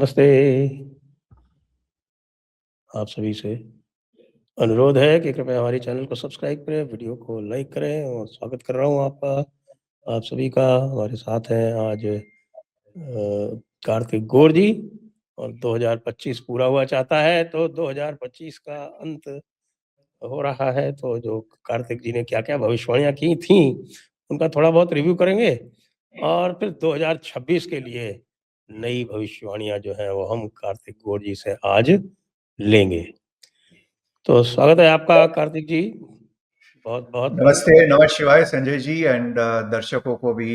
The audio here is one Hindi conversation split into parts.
नमस्ते। आप सभी से अनुरोध है कि कृपया हमारे चैनल को सब्सक्राइब करें, वीडियो को लाइक करें और स्वागत कर रहा हूँ आपका, आप सभी का। हमारे साथ हैं आज कार्तिक गौर जी और 2025 पूरा हुआ चाहता है, तो 2025 का अंत हो रहा है, तो जो कार्तिक जी ने क्या-क्या भविष्यवाणियाँ की थीं, उनका थोड़ा बहुत रिव्यू करेंगे और फिर 2026 के लिए नई भविष्यवाणियाँ जो हैं, वो हम कार्तिक गौर जी से आज लेंगे। तो स्वागत है आपका कार्तिक जी, बहुत-बहुत। नमस्ते, नमः शिवाय संजय जी एंड दर्शकों को भी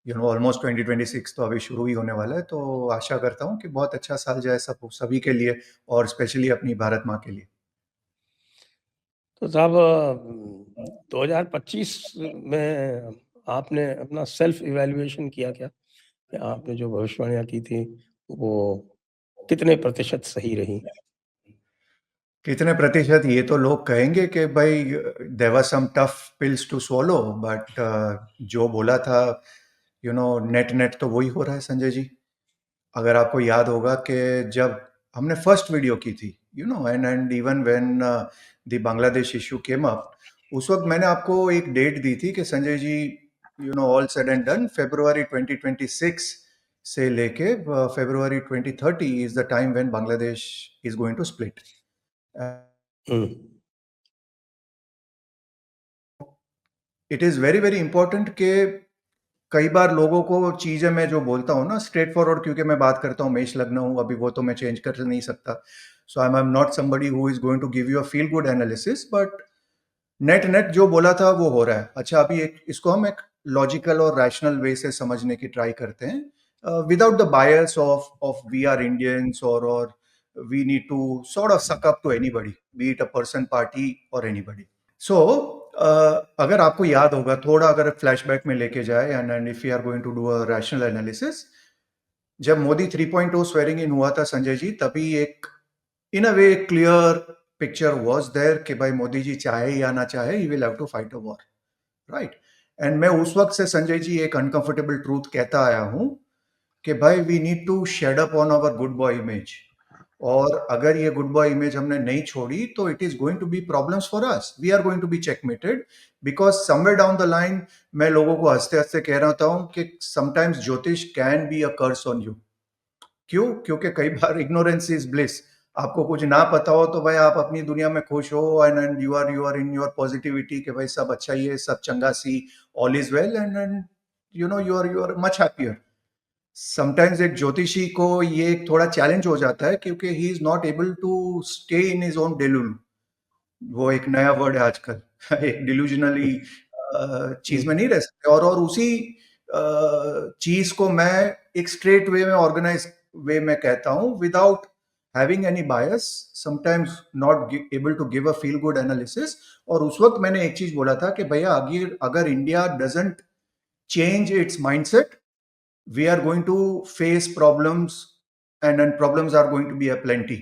ऑलमोस्ट 2026 तो अभी शुरू ही होने वाला है, तो आशा करता हूँ कि बहुत अच्छा साल जाए सब सभी के लिए और स्पेशली अपनी भारत माँ के लिए। तो साहब 2025 में आपने अपना सेल्फ इवैल्यूएशन किया क्या? कि आपने जो भविष्यवाणियाँ की थी, वो कितने प्रतिशत सही रहीं? कितने प्रतिशत ये तो लोग कहेंगे कि भाई there were some tough pills to swallow, but जो बोला था नेट नेट तो वही हो रहा है संजय जी। अगर आपको याद होगा कि जब हमने फर्स्ट वीडियो की थी and even when the Bangladesh issue came up, उस वक्त मैंने आपको एक डेट दी थी कि Sanjay ji all said and done फरवरी 2026 से लेके फरवरी 2030 is the time when Bangladesh is going to split. हुँ। It is very very important कि कई बार लोगों को चीजें मैं जो बोलता हूँ ना स्ट्रेट फॉरवर्ड, क्योंकि मैं बात करता हूँ मेष लग्न हूँ, अभी वो तो मैं चेंज कर नहीं सकता। So I am not somebody who is going to give you a feel good analysis, but net net जो बोला था वो हो रहा है। अच्छा, अभी इसको हम एक लॉजिकल और रैशनल वे से समझने की ट्राई करते हैं, without the bias of we are Indians और we need to sort of suck up to anybody, be it a person, party और एनीबडी। सो अगर आपको याद होगा, थोड़ा अगर फ्लैशबैक में लेके जाए and if you are going to do a rational analysis, जब मोदी 3.0 स्वेरिंग इन हुआ था संजय जी, तभी एक in a way clear picture was there कि भाई मोदी जी चाहे या ना चाहे he will have to fight a war, right. And मैं उस वक्त से संजय जी एक अनकंफर्टेबल ट्रूथ कहता आया हूं कि भाई we need to shed up on our good boy image, और अगर ये गुड बॉय इमेज हमने नहीं छोड़ी तो it is going to be problems for us, we are going to be checkmated, because somewhere down the line मैं लोगों को हंसते हंसते कह रहा हूं कि sometimes jyotish can be a curse on you. क्यों? क्योंकि कई बार इग्नोरेंस इज ब्लिस। आपको कुछ ना पता हो तो भाई आप अपनी दुनिया में खुश हो and you are in your positivity कि भाई सब अच्छा ही है, सब चंगा सी, all is well and you are much happier. Sometimes एक ज्योतिषी को ये एक थोड़ा चैलेंज हो जाता है क्योंकि he is not able to stay in his own delulu. वो एक नया वर्ड है आजकल एक डिल्यूजनली चीज में नहीं रह सकते, और उसी चीज को मैं एक स्ट्रेट वे में, ऑर्गेनाइज वे में कहता हूं without having any bias, sometimes not able to give a feel good analysis. और उस वक्त मैंने एक चीज बोला था कि भैया अगर अगर India doesn't change its mindset, we are going to face problems, and problems are going to be a plenty.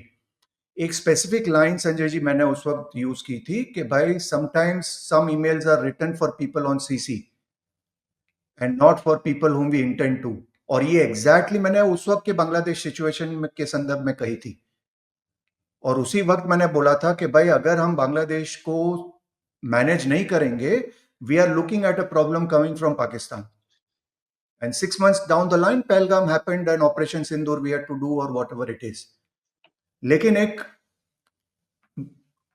एक स्पेसिफिक लाइन संजय जी मैंने उस वक्त यूज की थी कि भाई sometimes some emails are written for people on CC and not for people whom we intend to. और ये एग्जैक्टली मैंने उस वक्त के बांग्लादेश सिचुएशन के संदर्भ में कही थी, और उसी वक्त मैंने बोला था कि भाई अगर हम बांग्लादेश को मैनेज नहीं करेंगे, we are looking at a problem coming from Pakistan. And 6 months down the line, Pahalgam happened and Operation Sindoor we had to do or whatever it is. लेकिन एक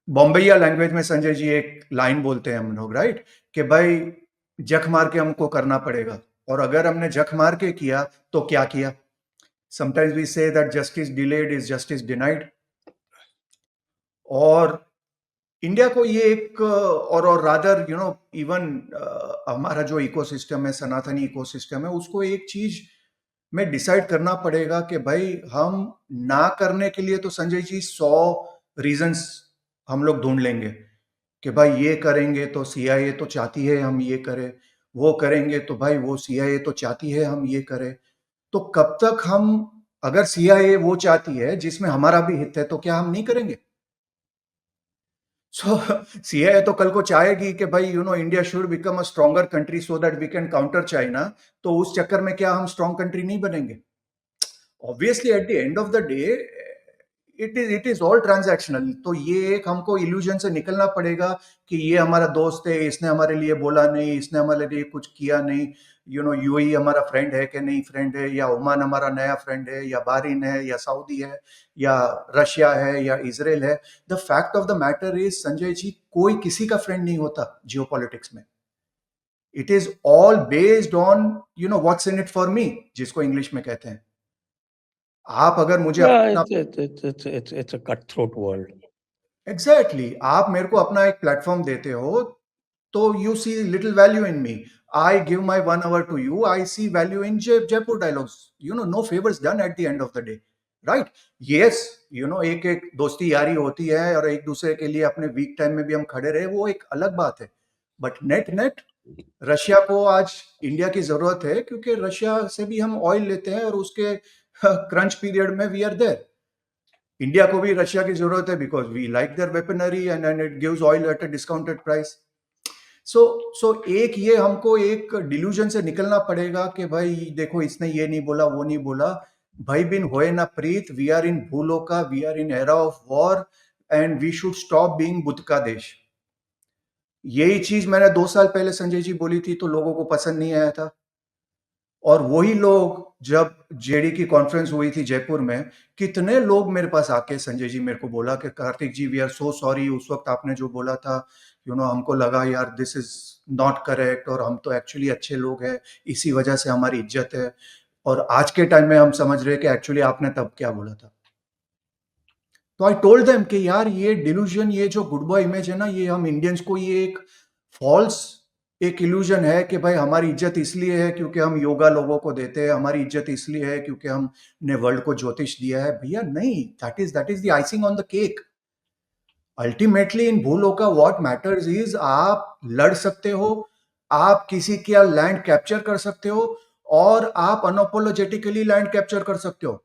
बॉम्बेया लैंग्वेज में संजय जी एक लाइन बोलते हैं हम लोग, राइट, कि भाई जख मार के हमको करना पड़ेगा, और अगर हमने जख मार के किया तो क्या किया। Sometimes we say that justice delayed is justice denied. और इंडिया को ये एक और रादर इवन हमारा जो इकोसिस्टम है, सनातनी इकोसिस्टम है, उसको एक चीज में डिसाइड करना पड़ेगा कि भाई हम ना करने के लिए तो संजय जी 100 रीजंस हम लोग ढूंढ लेंगे कि भाई ये करेंगे तो सीआईए तो चाहती है हम ये करें, वो करेंगे तो भाई वो सीआईए तो चाहती है हम ये करें। तो कब तक हम, अगर सीआईए वो चाहती है जिसमें हमारा भी हित है, तो क्या हम नहीं करेंगे? सो सीआईए तो कल को चाहेगी कि भाई India should become a stronger country so that we can counter China, तो उस चक्कर में क्या हम स्ट्रॉन्ग कंट्री नहीं बनेंगे? Obviously eight the end of the day it is all transactional. तो ये एक हमको इल्यूजन से निकलना पड़ेगा कि ये हमारा दोस्त है, इसने हमारे लिए बोला नहीं, इसने हमारे लिए कुछ किया नहीं, यूएई हमारा फ्रेंड है कि नहीं फ्रेंड है, या ओमान हमारा नया फ्रेंड है, या बहरीन है, या सऊदी है, या रशिया है, या इजराइल है। The fact of the matter is Sanjay ji, कोई किसी का फ्रेंड नहीं होता जियोपॉलिटिक्स में। It is all based on what's in it for me, जिसको इंग्लिश में कहते हैं। आप अगर मुझे अपना it's a cutthroat world. Exactly आप मेरे को अपना एक प्लेटफॉर्म देते हो, तो you see little value in me. I give my 1 hour to you, I see value in Jaipur dialogues. No favours done at the end of the day, right? Yes, एक एक दोस्ती यारी होती है और एक दूसरे के लिए अपने वीक टाइम में भी हम खड़े रहे, वो एक अलग बात है। बट नेट नेट रशिया को आज इंडिया की जरूरत है, क्योंकि रशिया से भी हम ऑयल लेते हैं और उसके क्रंच पीरियड में वी आर देयर। इंडिया को भी रशिया की जरूरत है, because we like their weaponry and it gives oil at a discounted price. So एक ये हमको एक डिल्यूजन से निकलना पड़ेगा कि भाई देखो इसने ये नहीं बोला, वो नहीं बोला। भाई बिन होए ना प्रीत, we are in bhuloka, we are in era of war, and we should stop being Buddha का देश। यही चीज मैंने 2 साल पहले संजय जी बोली थी, तो लोगों को पसंद नहीं आया था। और वही लोग जब जेडी की कॉन्फ्रेंस हुई थी जयपुर में, कितने लोग मेरे पास आके संजय जी मेरे को बोला कि कार्तिक जी वी आर सो सॉरी, उस वक्त आपने जो बोला था हमको लगा यार दिस इज नॉट करेक्ट, और हम तो एक्चुअली अच्छे लोग हैं, इसी वजह से हमारी इज्जत है। और आज के टाइम में हम समझ रहे हैं कि एक्चुअली आपने तब क्या बोला था। तो आई टोल्ड देम कि यार ये डिल्यूजन, ये जो गुड बॉय इमेज है ना, ये हम इंडियंस को ये एक फॉल्स एक इल्यूजन है कि भाई हमारी इज्जत इसलिए है क्योंकि हम योगा लोगों को देते हैं, हमारी इज्जत इसलिए है क्योंकि हमने वर्ल्ड को ज्योतिष दिया है। भैया नहीं, that is the icing on the cake. Ultimately in bhuloka what matters is आप लड़ सकते हो, आप किसी का लैंड कैप्चर कर सकते हो, और आप अनअपोलोजेटिकली लैंड कैप्चर कर सकते हो।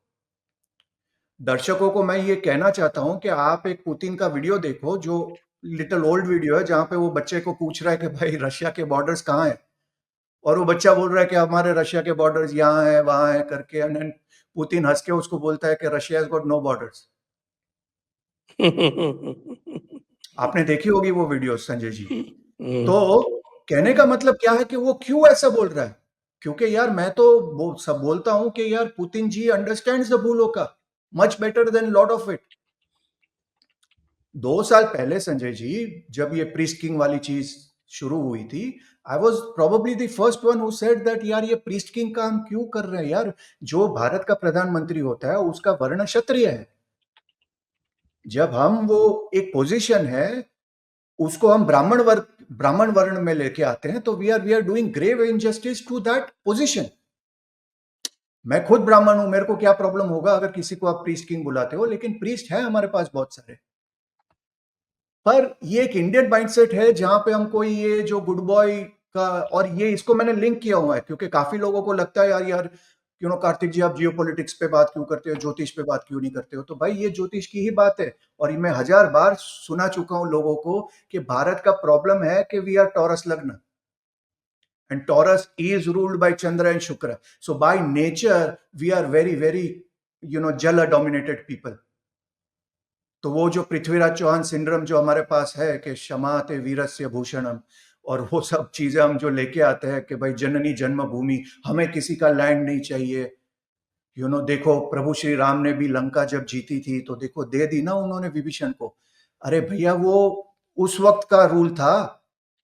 दर्शकों को मैं ये कहना चाहता हूं कि आप एक पुतिन का वीडियो देखो, जो लिटिल ओल्ड वीडियो है, जहां पे वो बच्चे को पूछ रहा है कि भाई रशिया के बॉर्डर्स कहाँ है, और वो बच्चा बोल रहा है कि हमारे रशिया के बॉर्डर्स यहाँ है वहां है करके, एंड पुतिन हंस के उसको बोलता है कि Russia has got no borders. आपने देखी होगी वो वीडियो संजय जी। तो कहने का मतलब क्या है कि वो क्यों ऐसा बोल रहा है? क्योंकि यार मैं तो सब बोलता हूं कि यार Putin ji understands the bhuloka much better than lot of it. 2 साल पहले संजय जी, जब ये प्रीस्ट किंग वाली चीज शुरू हुई थी, I was probably the first one who said that यार ये प्रीस्ट किंग का हम क्यों कर रहे हैं यार? जो भारत का प्रधानमंत्री होता है उसका वर्ण क्षत्रिय है। जब हम वो एक पोजीशन है, उसको हम ब्राह्मण वर्ण में लेके आते हैं, तो we are doing grave injustice to that position. मैं खुद ब्राह्मण हूं, मेरे को क्या प्रॉब्लम होगा अगर किसी को आप प्रीस्ट किंग बुलाते हो, लेकिन प्रीस्ट है हमारे पास बहुत सारे। पर ये एक इंडियन माइंडसेट है जहां पे हमको ये जो गुड बॉय का, और ये इसको मैंने लिंक किया हुआ है क्योंकि काफी लोगों को लगता है यार यार कार्तिक जी आप जियोपॉलिटिक्स पे बात क्यों करते हो, ज्योतिष पे बात क्यों नहीं करते हो? तो भाई ये ज्योतिष की ही बात है, और मैं 1000 बार सुना चुका हूं लोगों को कि भारत का प्रॉब्लम है कि we are Taurus lagna, and Taurus is ruled by Chandra and Shukra. So by nature we are very very jal dominated people. तो वो जो पृथ्वीराज चौहान सिंड्रोम जो हमारे पास है कि क्षमा ते वीरस्य भूषणम, और वो सब चीजें हम जो लेके आते हैं कि भाई जननी जन्मभूमि, हमें किसी का लैंड नहीं चाहिए। देखो प्रभु श्री राम ने भी लंका जब जीती थी तो देखो दे दी ना उन्होंने विभीषण को। अरे भैया वो उस वक्त का रूल था,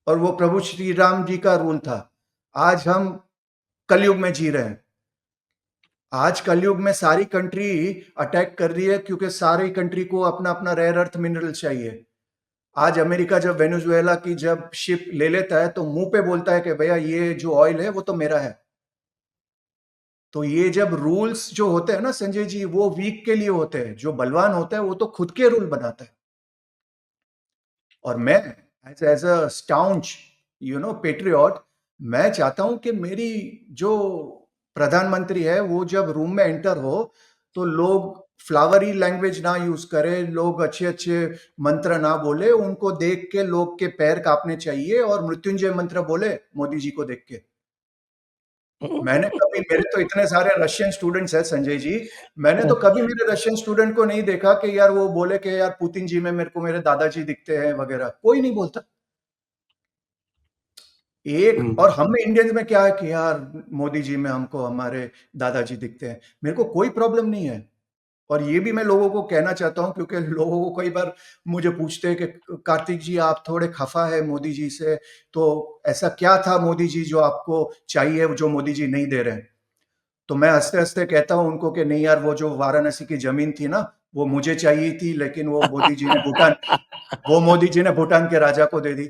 और वो प्रभु श्री राम जी का रूल था। आज हम कलयुग में जी रहे हैं। आज कलयुग में सारी कंट्री अटैक कर रही है क्योंकि सारी कंट्री को अपना अपना रेयर अर्थ मिनरल चाहिए। आज अमेरिका जब वेनेजुएला की जब शिप ले लेता है तो मुंह पे बोलता है कि भैया ये जो ऑयल है वो तो मेरा है। तो ये जब रूल्स जो होते हैं ना संजय जी, वो वीक के लिए होते हैं, जो बलवान होता है वो तो खुद के रूल बनाता है। और मैं एज अ स्टाउंच पेट्रियट, मैं चाहता हूं कि मेरी जो प्रधानमंत्री है वो जब रूम में एंटर हो तो लोग फ्लावरी लैंग्वेज ना यूज करें, लोग अच्छे अच्छे मंत्र ना बोले, उनको देख के लोग के पैर कांपने चाहिए और मृत्युंजय मंत्र बोले मोदी जी को देख के। मैंने कभी, मेरे तो इतने सारे रशियन स्टूडेंट्स हैं संजय जी, मैंने तो कभी मेरे रशियन स्टूडेंट को नहीं देखा कि यार वो बोले कि यार पुतिन जी में मेरे को मेरे दादाजी दिखते हैं वगैरह, कोई नहीं बोलता। एक, और हम में इंडियंस में क्या है कि यार मोदी जी में हमको हमारे दादाजी दिखते हैं, मेरे को कोई प्रॉब्लम नहीं है। और ये भी मैं लोगों को कहना चाहता हूँ, क्योंकि लोगों को कई बार मुझे पूछते हैं कि कार्तिक जी आप थोड़े खफा है मोदी जी से, तो ऐसा क्या था मोदी जी जो आपको चाहिए जो मोदी जी नहीं दे रहे हैं? तो मैं हंसते हंसते कहता हूँ उनको कि नहीं यार, वो जो वाराणसी की जमीन थी ना, वो मुझे चाहिए थी, लेकिन वो मोदी जी ने भूटान के राजा को दे दी।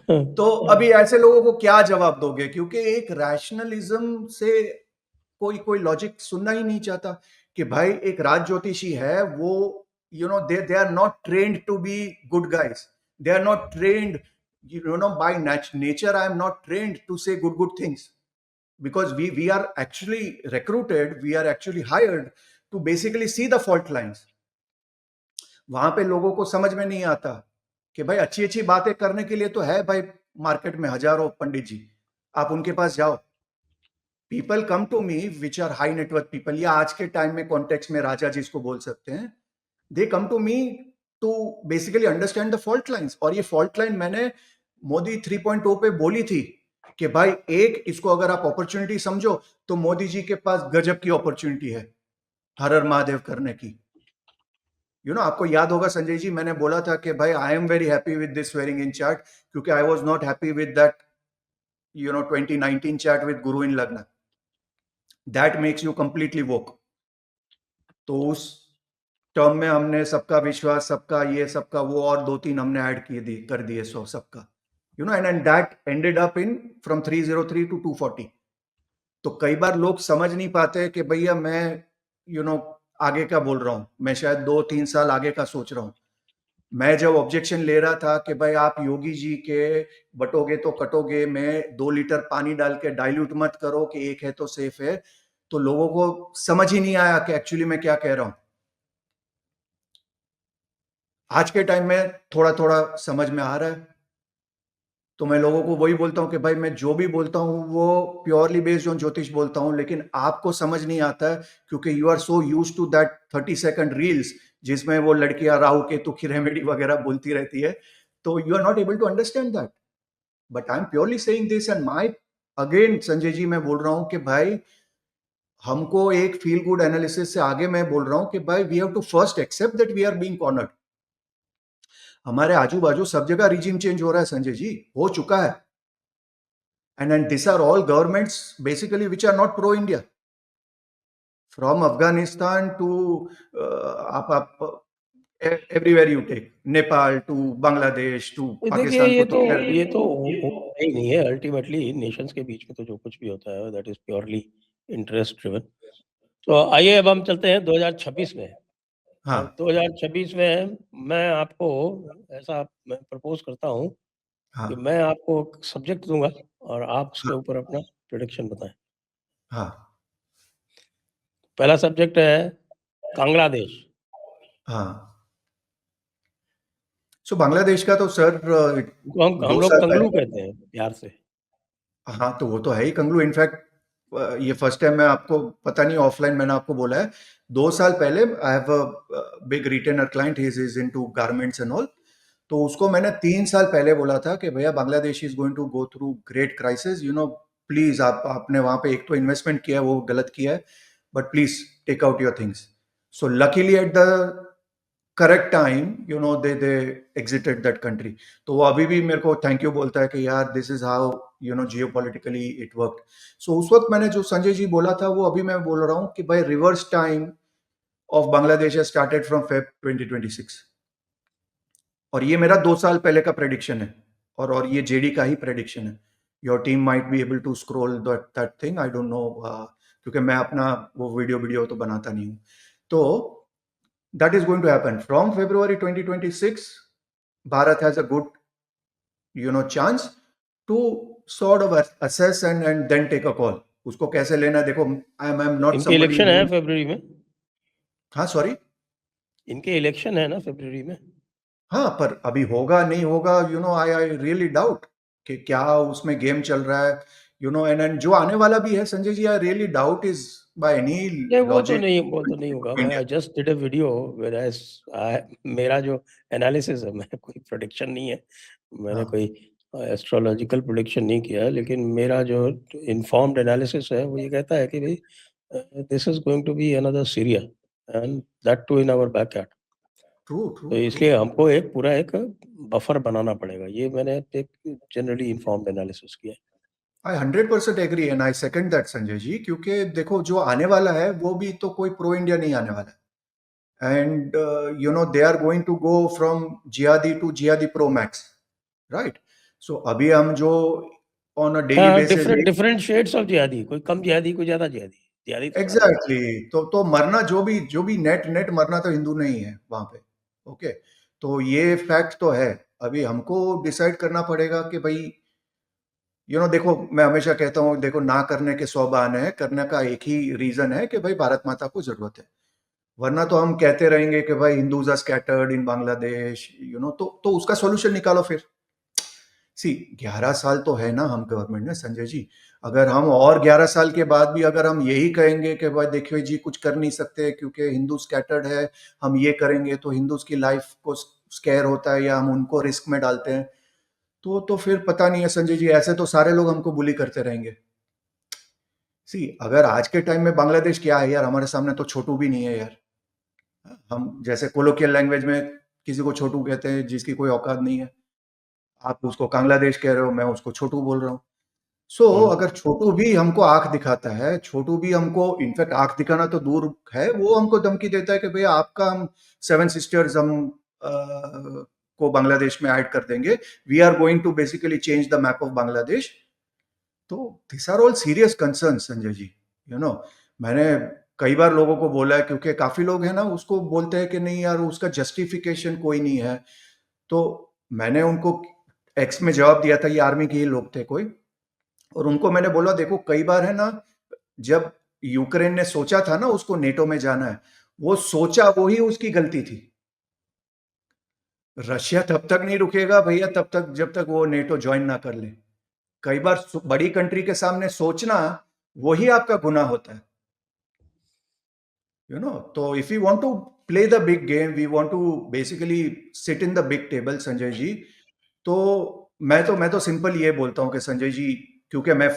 तो अभी ऐसे लोगों को क्या जवाब दोगे, क्योंकि एक रैशनलिज्म से कोई कोई लॉजिक सुनना ही नहीं चाहता कि भाई एक राज ज्योतिषी है, वो they are not trained to be good guys, they are not trained, by nature I am not trained to say good things, because we are actually recruited, we are actually hired to basically see the fault lines. वहां पे लोगों को समझ में नहीं आता कि भाई अच्छी अच्छी बातें करने के लिए तो है भाई, मार्केट में हजारों पंडित जी, आप उनके पास जाओ। People come to me which are high network people, या आज के टाइम में कॉन्टेक्स्ट में राजा जी इसको बोल सकते हैं, they come to me to basically understand the fault lines. और ये फॉल्ट लाइन मैंने मोदी 3.0 पे बोली थी कि भाई एक, इसको अगर आप अपॉर्चुनिटी समझो तो मोदी जी के पास गजब की अपॉर्चुनिटी है हर हर महादेव करने की। आपको याद होगा संजय जी, मैंने बोला था कि भाई I am very happy with this swearing in chart, क्योंकि I was not happy with that 2019 chart with guru in lagna, that makes you completely woke. तो उस टर्म में हमने सबका विश्वास, सबका ये, सबका वो, और 2-3 हमने ऐड किए दिए कर दिए, सो सबका and that ended up in from 303 to 240। तो कई बार लोग समझ नहीं पाते कि भैया मैं आगे का बोल रहा हूं, मैं शायद 2-3 साल आगे का सोच रहा हूं। मैं जब ऑब्जेक्शन ले रहा था कि भाई आप योगी जी के बटोगे तो कटोगे में 2 लीटर पानी डाल के डाइल्यूट मत करो कि एक है तो सेफ है, तो लोगों को समझ ही नहीं आया कि एक्चुअली मैं क्या कह रहा हूं। आज के टाइम में थोड़ा थोड़ा समझ में आ रहा है, तो मैं लोगों को वही बोलता हूँ कि भाई मैं जो भी बोलता हूँ वो प्योरली बेस्ड ऑन ज्योतिष बोलता हूँ, लेकिन आपको समझ नहीं आता है क्योंकि you are so use to that 30 second reels जिसमें वो लड़कियां राहु केतु की रेमेडी वगैरह बोलती रहती है, तो you are not able to understand that. But I am purely saying this and my, again Sanjay ji मैं बोल रहा हूँ कि भाई हमको एक फील गुड एनालिसिस से आगे मैं बोल रहा हूँ कि भाई we have to first accept that we are being cornered. हमारे आजू बाजू सब जगह रिजीम चेंज हो रहा है संजय जी, हो चुका है। And these are all governments basically which are not pro India, from Afghanistan to everywhere you take, Nepal to Bangladesh to देखिए Pakistan को तो खैर ये तो होता ही नहीं है। अल्टीमेटली नेशंस के बीच में तो जो कुछ भी होता है that is purely interest driven. तो आइए अब हम चलते हैं 2026 में। हाँ 2026 में मैं आपको ऐसा मैं प्रपोज करता हूँ हाँ कि मैं आपको एक सब्जेक्ट दूंगा और आप उसके हाँ ऊपर अपना प्रेडिक्शन बताएं। हाँ पहला सब्जेक्ट है बांग्लादेश। हाँ। सो बांग्लादेश का तो सर उनको हम 2 लोग साल कंगलू पहले, कहते हैं प्यार से। हाँ तो वो तो है ही कंगलू। इनफैक्ट ये फर्स्ट टाइम मैं आपको पता नहीं ऑफलाइन मैंने आपको बोला है, 2 साल पहले I have a big retainer client, he is into garments and all. तो उसको मैंने 3 साल पहले बोला था कि भैया Bangladesh is going to go through great crisis, please आपने वहां पे एक तो इन्वेस्टमेंट किया है वो गलत किया है, but please take out your things. So luckily at the correct time they exited that country. तो वो अभी भी मेरे को थैंक यू बोलता है कि यार this is how geopolitically it work. So उस वक्त मैंने जो संजय जी बोला था वो अभी मैं बोल रहा हूँ कि भाई reverse time of Bangladesh started from Feb 2026। और ये मेरा 2 साल पहले का प्रेडिक्शन है, और ये जेडी का ही प्रेडिक्शन है। Your team might be able to scroll that thing, I don't know, क्योंकि मैं अपना वो वीडियो तो बनाता नहीं हूँ। तो that is going to happen from February 2026। Bharat has a good chance to sort of assess and then take a call. उसको कैसे लेना है देखो, आई एम नॉट इनके समबडी इलेक्शन है हु, फरवरी में। हाँ सॉरी, इनके इलेक्शन है ना फरवरी में। हाँ पर अभी होगा नहीं होगा, आई आई रियली डाउट कि क्या उसमें गेम चल रहा है। you know, and जो आने वाला भी है संजय जी, I really doubt is by any नहीं, वो तो logic नहीं, वो तो नहीं होगा। मैं I just did a video where मेरा जो एनालिसिस है, मैं कोई प्रेडिक्शन नहीं है, मैंने हाँ, कोई एस्ट्रोलॉजिकल प्रेडिक्शन नहीं किया है, लेकिन मेरा जो इन्फॉर्म्ड एनालिसिस है वो ये कहता है कि भाई this is going to be another Syria and that too in our backyard. True true तो ट्रू। इसलिए हमको एक पूरा एक बफर बनाना पड़ेगा। ये मैंने एक जनरली इन्फॉर्म्ड एनालिसिस किया है। I 100% agree and I second that Sanjay ji, क्योंकि देखो जो आने वाला है वो भी तो कोई प्रो इंडिया नहीं आने वाला है, and you know they are going to go from jihadi to jihadi pro max, right? So अभी हम जो ऑन अ डेली हाँ, basis different different shades of jihadi, कोई कम जिहादी, कोई ज्यादा जिहादी। जिहादी तो सारे हैं। Exactly exactly. तो मरना जो भी नेट नेट मरना तो हिंदू नहीं है वहां पे। ओके, तो ये फैक्ट तो है। अभी हमको डिसाइड करना पड़ेगा कि भाई यू नो देखो, मैं हमेशा कहता हूँ देखो, ना करने के 100 बहाने हैं, करने का एक ही रीजन है कि भाई भारत माता को जरूरत है। वरना तो हम कहते रहेंगे कि भाई Hindus are scattered in Bangladesh, you know, तो उसका सॉल्यूशन निकालो फिर। सी 11 साल तो है ना हम गवर्नमेंट में संजय जी। अगर हम और 11 साल के बाद भी अगर हम यही कहेंगे कि भाई देखिए जी कुछ कर नहीं सकते क्योंकि हिंदू स्कैटर्ड है, हम ये करेंगे तो हिंदूज की लाइफ को स्केयर होता है या हम उनको रिस्क में डालते हैं, तो फिर पता नहीं है संजय जी, ऐसे तो सारे लोग हमको बुली करते रहेंगे। सी अगर आज के टाइम में बांग्लादेश क्या है यार, हमारे सामने तो छोटू भी नहीं है यार। हम जैसे कोलोकियल लैंग्वेज में किसी को छोटू कहते हैं जिसकी कोई औकात नहीं है, आप उसको बांग्लादेश कह रहे हो, मैं उसको छोटू बोल रहा हूँ। सो हम्म। अगर छोटू भी हमको आंख दिखाता है, छोटू भी हमको इनफैक्ट आंख दिखाना तो दूर है, वो हमको धमकी देता है कि भैया आपका हम सेवन सिस्टर्स हम को बांग्लादेश में ऐड कर देंगे, we are going to basically change the map of Bangladesh. तो this are all serious concern Sanjay ji, you know. मैंने कई बार लोगों को बोला है, क्योंकि काफी लोग हैं ना उसको बोलते हैं कि नहीं यार उसका जस्टिफिकेशन कोई नहीं है। तो मैंने उनको एक्स में जवाब दिया था, ये आर्मी के ही लोग थे कोई, और उनको मैंने बोला देखो कई बार है ना, जब यूक्रेन ने सोचा था ना उसको नेटो में जाना है, वो सोचा वो ही उसकी गलती थी। रशिया तब तक नहीं रुकेगा भैया, तब तक जब तक वो नेटो ज्वाइन ना कर ले। कई बार बड़ी कंट्री के सामने सोचना वही आपका गुनाह होता है, यू नो। तो if you want to play the big game, we want to basically sit in the big table Sanjay ji, तो मैं तो सिंपल ये बोलता हूँ कि संजय जी, क्योंकि मैं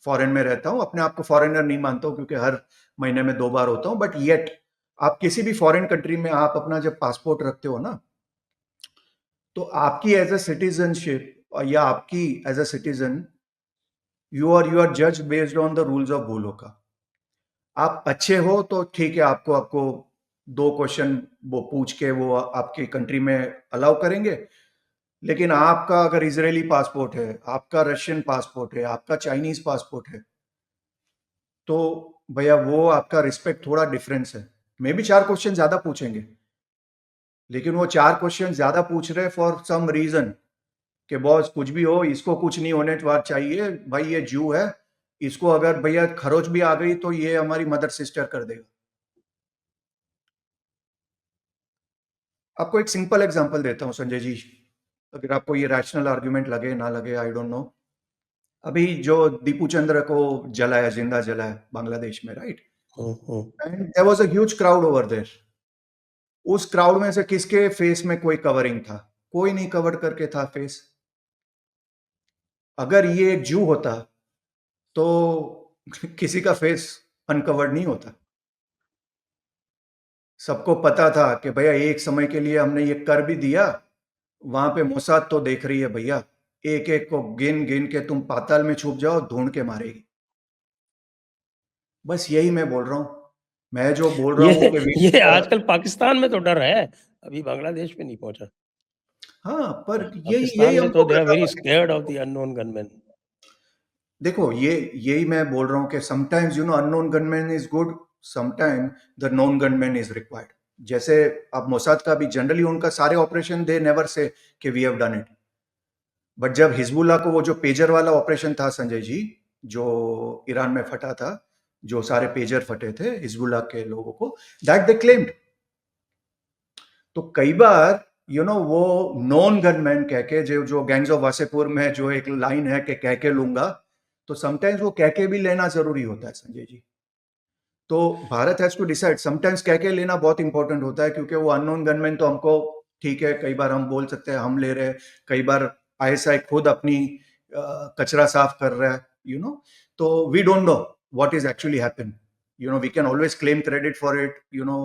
फॉरेन में रहता हूँ, अपने आप को फॉरेनर नहीं मानता हूँ क्योंकि हर महीने में 2 बार होता हूँ, बट येट आप किसी भी फॉरेन कंट्री में आप अपना जब पासपोर्ट रखते हो ना, तो आपकी एज अ सिटीजनशिप या आपकी as a citizen, you are जज based on the rules of bhuloka. आप अच्छे हो तो ठीक है, आपको आपको 2 क्वेश्चन वो पूछ के वो आपकी कंट्री में अलाउ करेंगे। लेकिन आपका अगर इजरायली पासपोर्ट है, आपका रशियन पासपोर्ट है, आपका चाइनीज पासपोर्ट है, तो भैया वो आपका रिस्पेक्ट थोड़ा डिफरेंस है। मे भी 4 क्वेश्चन ज्यादा पूछेंगे, लेकिन वो 4 क्वेश्चन ज्यादा पूछ रहे फॉर सम रीजन, कि बॉस कुछ भी हो इसको कुछ नहीं होने चाहिए, भाई ये जू है, इसको अगर भैया खरोच भी आ गई तो ये हमारी मदर सिस्टर कर देगा। आपको एक सिंपल एग्जांपल देता हूं संजय जी, अगर आपको ये रैशनल आर्ग्यूमेंट लगे ना लगे आई डोंट नो। अभी जो दीपू चंद्र को जलाया, जिंदा जलाया बांग्लादेश में, right? Hmm. And there was a huge crowd over there. उस क्राउड में से किसके फेस में कोई कवरिंग था? कोई नहीं कवर करके था फेस। अगर ये एक जू होता तो किसी का फेस अनकवर्ड नहीं होता। सबको पता था कि भैया एक समय के लिए हमने ये कर भी दिया, वहां पे मोसाद तो देख रही है भैया, एक एक को गिन गिन के तुम पाताल में छुप जाओ, ढूंढ के मारेगी। बस यही मैं बोल रहा हूँ। मैं जो बोल रहा ये हूँ कि ये आजकल पाकिस्तान में तो डर है, अभी बांग्लादेश में नहीं पहुंचा। हाँ, पर यही पाकिस्तान यही में तो हमको दे आर करना वेरी पड़ेगा। Scared of the unknown gunman. देखो ये यही मैं बोल रहा हूँ कि sometimes you know unknown gunman is good, sometime the known gunman is required. जैसे अब मोसाद का भी जनरली उनका सारे ऑपरेशन दे नेवर से कि we have done it, but जब हिजबुल्लाह को वो जो पेजर वाला ऑपरेशन था संजय जी, जो ईरान में फटा था, जो सारे पेजर फटे थे हिजबुल्लाह के लोगों को, दैट दे क्लेम्ड। तो कई बार यू नो वो नॉन गनमैन कह के जो जो गैंग्स ऑफ वासेपुर में जो एक लाइन है कि कह के लूंगा, तो समटाइम्स वो कह के भी लेना जरूरी होता है संजय जी। तो Bharat has to decide, sometimes कह के लेना बहुत इंपॉर्टेंट होता है, क्योंकि वो अननोन गनमैन तो हमको ठीक है, कई बार हम बोल सकते हैं हम ले रहे हैं, कई बार आईएसआई खुद अपनी कचरा साफ कर रहा है, यू नो, तो we don't know what is actually happen, you know, we can always claim credit for it, you know,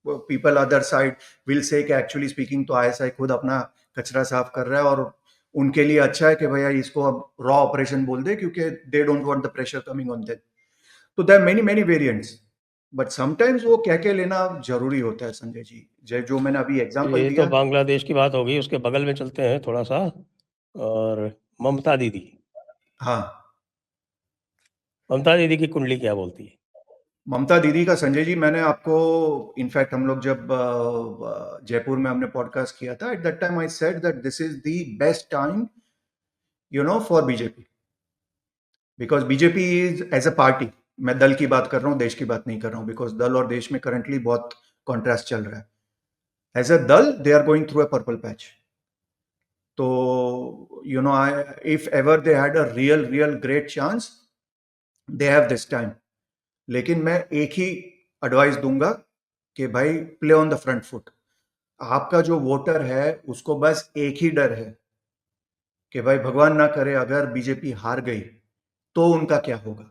people other side will say कि एक्चुअली स्पीकिंग तो आईएसआई खुद अपना कचरा साफ कर रहा है, और उनके लिए अच्छा है कि भैया इसको अब रॉ ऑपरेशन बोल दे, क्योंकि they don't want the pressure coming on them. तो there many many variants, but sometimes वो कह के लेना जरूरी होता है संजय जी। जो मैंने अभी एग्जांपल ये तो दिया। बांग्लादेश की बात होगी, उसके बगल में चलते हैं थोड़ा सा, और ममता दीदी, हाँ, ममता दीदी की कुंडली क्या बोलती है? ममता दीदी का संजय जी, मैंने आपको, इनफैक्ट हम लोग जब जयपुर में हमने पॉडकास्ट किया था, at that time I said that this is the best time, you know, for BJP, because BJP is as a party, मैं दल की बात कर रहा हूँ, देश की बात नहीं कर रहा हूँ, बिकॉज दल और देश में करंटली बहुत कॉन्ट्रास्ट चल रहा है। As a dal they are going through a purple patch. तो you know, I, if ever they had a real great chance, they have this time. लेकिन मैं एक ही एडवाइस दूंगा कि भाई, play on the front foot. आपका जो वोटर है उसको बस एक ही डर है कि भाई भगवान ना करे अगर बीजेपी हार गई तो उनका क्या होगा।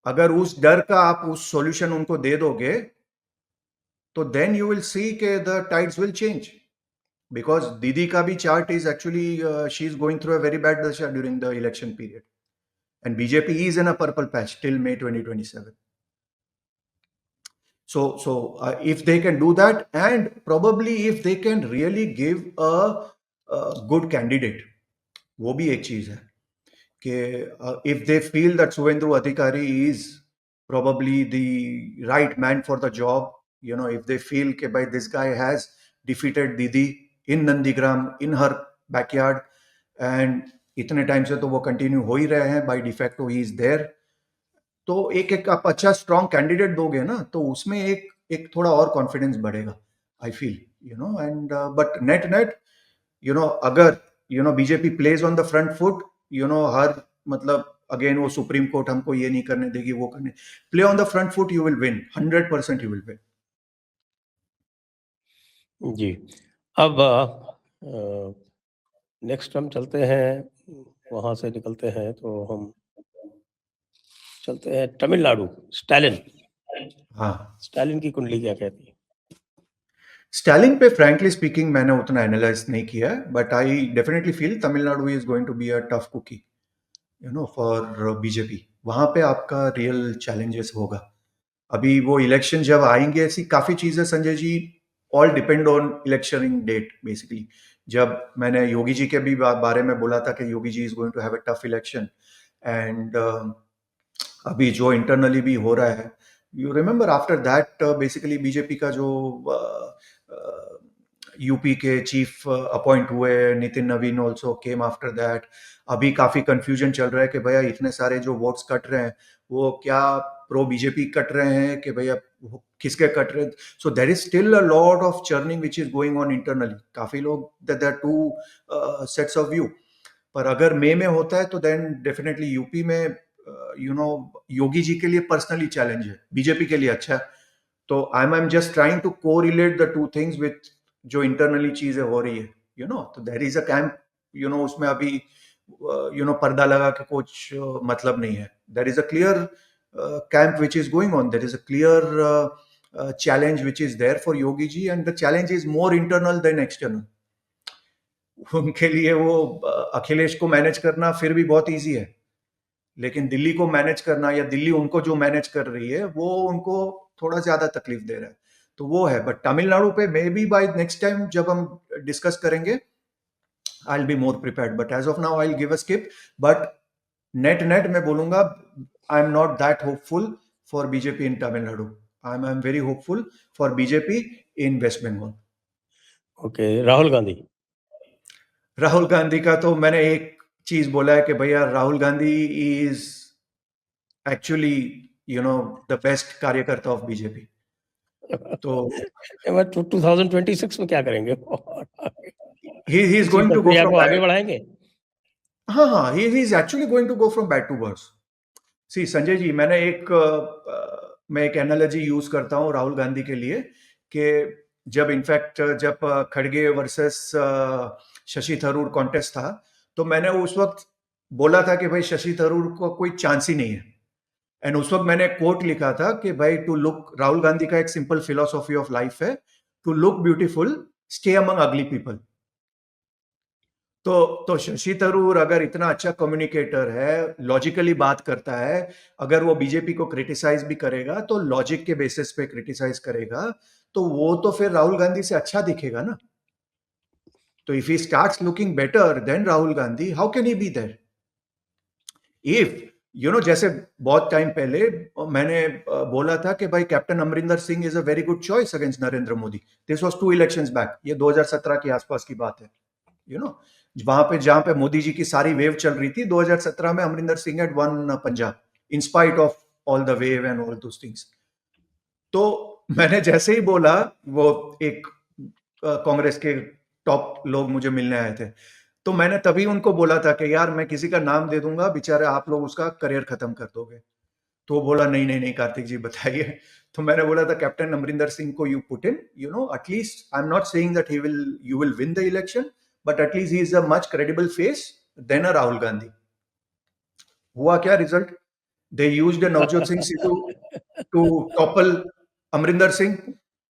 अगर उस डर का आप उस सॉल्यूशन उनको दे दोगे, तो देन यू विल सी के the tides will change, because Didi का भी chart is actually, she is going through a very bad dasha during the election period, and BJP is in a purple patch till May 2027. So if they can do that, and probably if they can really give a good candidate, वो भी एक चीज है कि if they feel that Subhendru Adhikari is probably the right man for the job, you know, if they feel कि भाई this guy has defeated Didi in Nandigram in her backyard, and इतने टाइम से तो वो कंटिन्यू हो ही रहे हैं, by de facto he is there, तो एक आप अच्छा स्ट्रॉन्ग कैंडिडेट दोगे ना, तो उसमें एक एक थोड़ा और कॉन्फिडेंस बढ़ेगा, I feel, you know, and but net net, you know, अगर you know BJP plays on the front foot, you know, हर मतलब अगेन वो सुप्रीम कोर्ट हमको ये नहीं करने देगी, वो करने, play on the front foot, you will win 100%, you will win. जी। अब नेक्स्ट हम चलते हैं, वहां से निकलते हैं तो हम चलते हैं तमिलनाडु। स्टालिन, हाँ, स्टालिन की कुंडली क्या कहती है? स्टालिन पे फ्रैंकली स्पीकिंग मैंने उतना एनालाइज नहीं किया है, but I definitely feel Tamil Nadu is going to be a tough cookie, you know, for BJP. वहां पे आपका रियल चैलेंजेस होगा। अभी वो इलेक्शन जब आएंगे, ऐसी काफी चीजें Sanjay ji, all depend on electioning date basically. जब मैंने योगी जी के भी बारे में बोला था कि Yogi ji is going to have a tough election, and अभी जो इंटरनली भी हो रहा है, you remember after that basically BJP का जो यूपी के चीफ अपॉइंट हुए, नितिन नवीन ऑल्सो केम आफ्टर दैट। अभी काफी कंफ्यूजन चल रहा है कि भैया इतने सारे जो वोट्स कट रहे हैं, वो क्या प्रो बीजेपी कट रहे हैं कि भैया किसके कट रहे हैं। So there is still a lot of churning which is going on internally. काफी लोग, there are two sets of view. पर अगर मई में होता है तो देन डेफिनेटली यूपी में, यू नो, योगी जी के लिए पर्सनली चैलेंज है, बीजेपी के लिए अच्छा है। तो I am just trying to correlate the two things with जो इंटरनली चीजें हो रही है, यू नो। तो there is a camp, you know, उसमें अभी यू नो पर्दा लगा के कुछ मतलब नहीं है। देर is a clear camp which is going on, there is a clear challenge which is there for Yogi ji, and the challenge is more internal than external. उनके लिए वो अखिलेश को मैनेज करना फिर भी बहुत इजी है, लेकिन दिल्ली को मैनेज करना, या दिल्ली उनको जो मैनेज कर रही है, वो उनको थोड़ा ज्यादा तकलीफ दे रहा है। तो वो है। बट तमिलनाडु पे maybe by next time जब हम डिस्कस करेंगे, I will be more prepared, but as of now I will give a skip. But net net मैं बोलूंगा, I am not that hopeful for BJP in Tamil Nadu. I am very hopeful for BJP in West Bengal. Okay, Rahul Gandhi. Rahul Gandhi का तो मैंने एक चीज बोला है कि भैया Rahul Gandhi is actually, you no, the best karyakarta of BJP. तो 2026 में क्या करेंगे? ही इज इसी गोइंग टू गो प्रक्रिया फ्रॉम, को आगे बढ़ाएंगे? हाँ हाँ, he is actually going to go from bad to worse. See Sanjay ji, मैं एक एनालॉजी यूज करता हूँ राहुल गांधी के लिए, कि जब इनफैक्ट जब खड़गे वर्सेस शशि थरूर कॉन्टेस्ट था, तो मैंने उस वक्त बोला था कि भाई शशि थरूर को कोई चांस ही नहीं है। एंड उस वक्त मैंने कोट लिखा था कि भाई टू लुक, राहुल गांधी का एक सिंपल फिलोसॉफी ऑफ लाइफ है, to look beautiful, stay among ugly people. तो शशि थरूर अगर इतना अच्छा कम्युनिकेटर है, लॉजिकली बात करता है, अगर वो बीजेपी को क्रिटिसाइज भी करेगा तो लॉजिक के बेसिस पे क्रिटिसाइज करेगा, तो वो तो फिर राहुल गांधी से अच्छा दिखेगा ना। तो if he starts looking better than Rahul Gandhi, how can he be there? If जैसे बहुत टाइम पहले मैंने बोला था कि भाई captain Amarinder Singh is a very good choice against Narendra Modi. This was 2 elections back, ये 2017 के आसपास की बात है। यू नो वहां पे जहां पे मोदी जी की सारी वेव चल रही थी, 2017 में Amarinder Singh had one Punjab in spite of all the wave and all those things. तो मैंने जैसे ही बोला, वो एक कांग्रेस के टॉप लोग मुझे मिलने आए थे, तो मैंने तभी उनको बोला था कि यार मैं किसी का नाम दे दूंगा, बेचारे आप लोग उसका करियर खत्म कर दोगे। तो वो बोला नहीं नहीं नहीं कार्तिक जी बताइए। तो मैंने बोला था कैप्टन अमरिंदर सिंह को you put in, at least I am not saying that he will you will win the election, but at least he is a much credible face than a Rahul Gandhi. हुआ क्या result? They used Navjot Singh Sidhu to topple Amarinder Singh,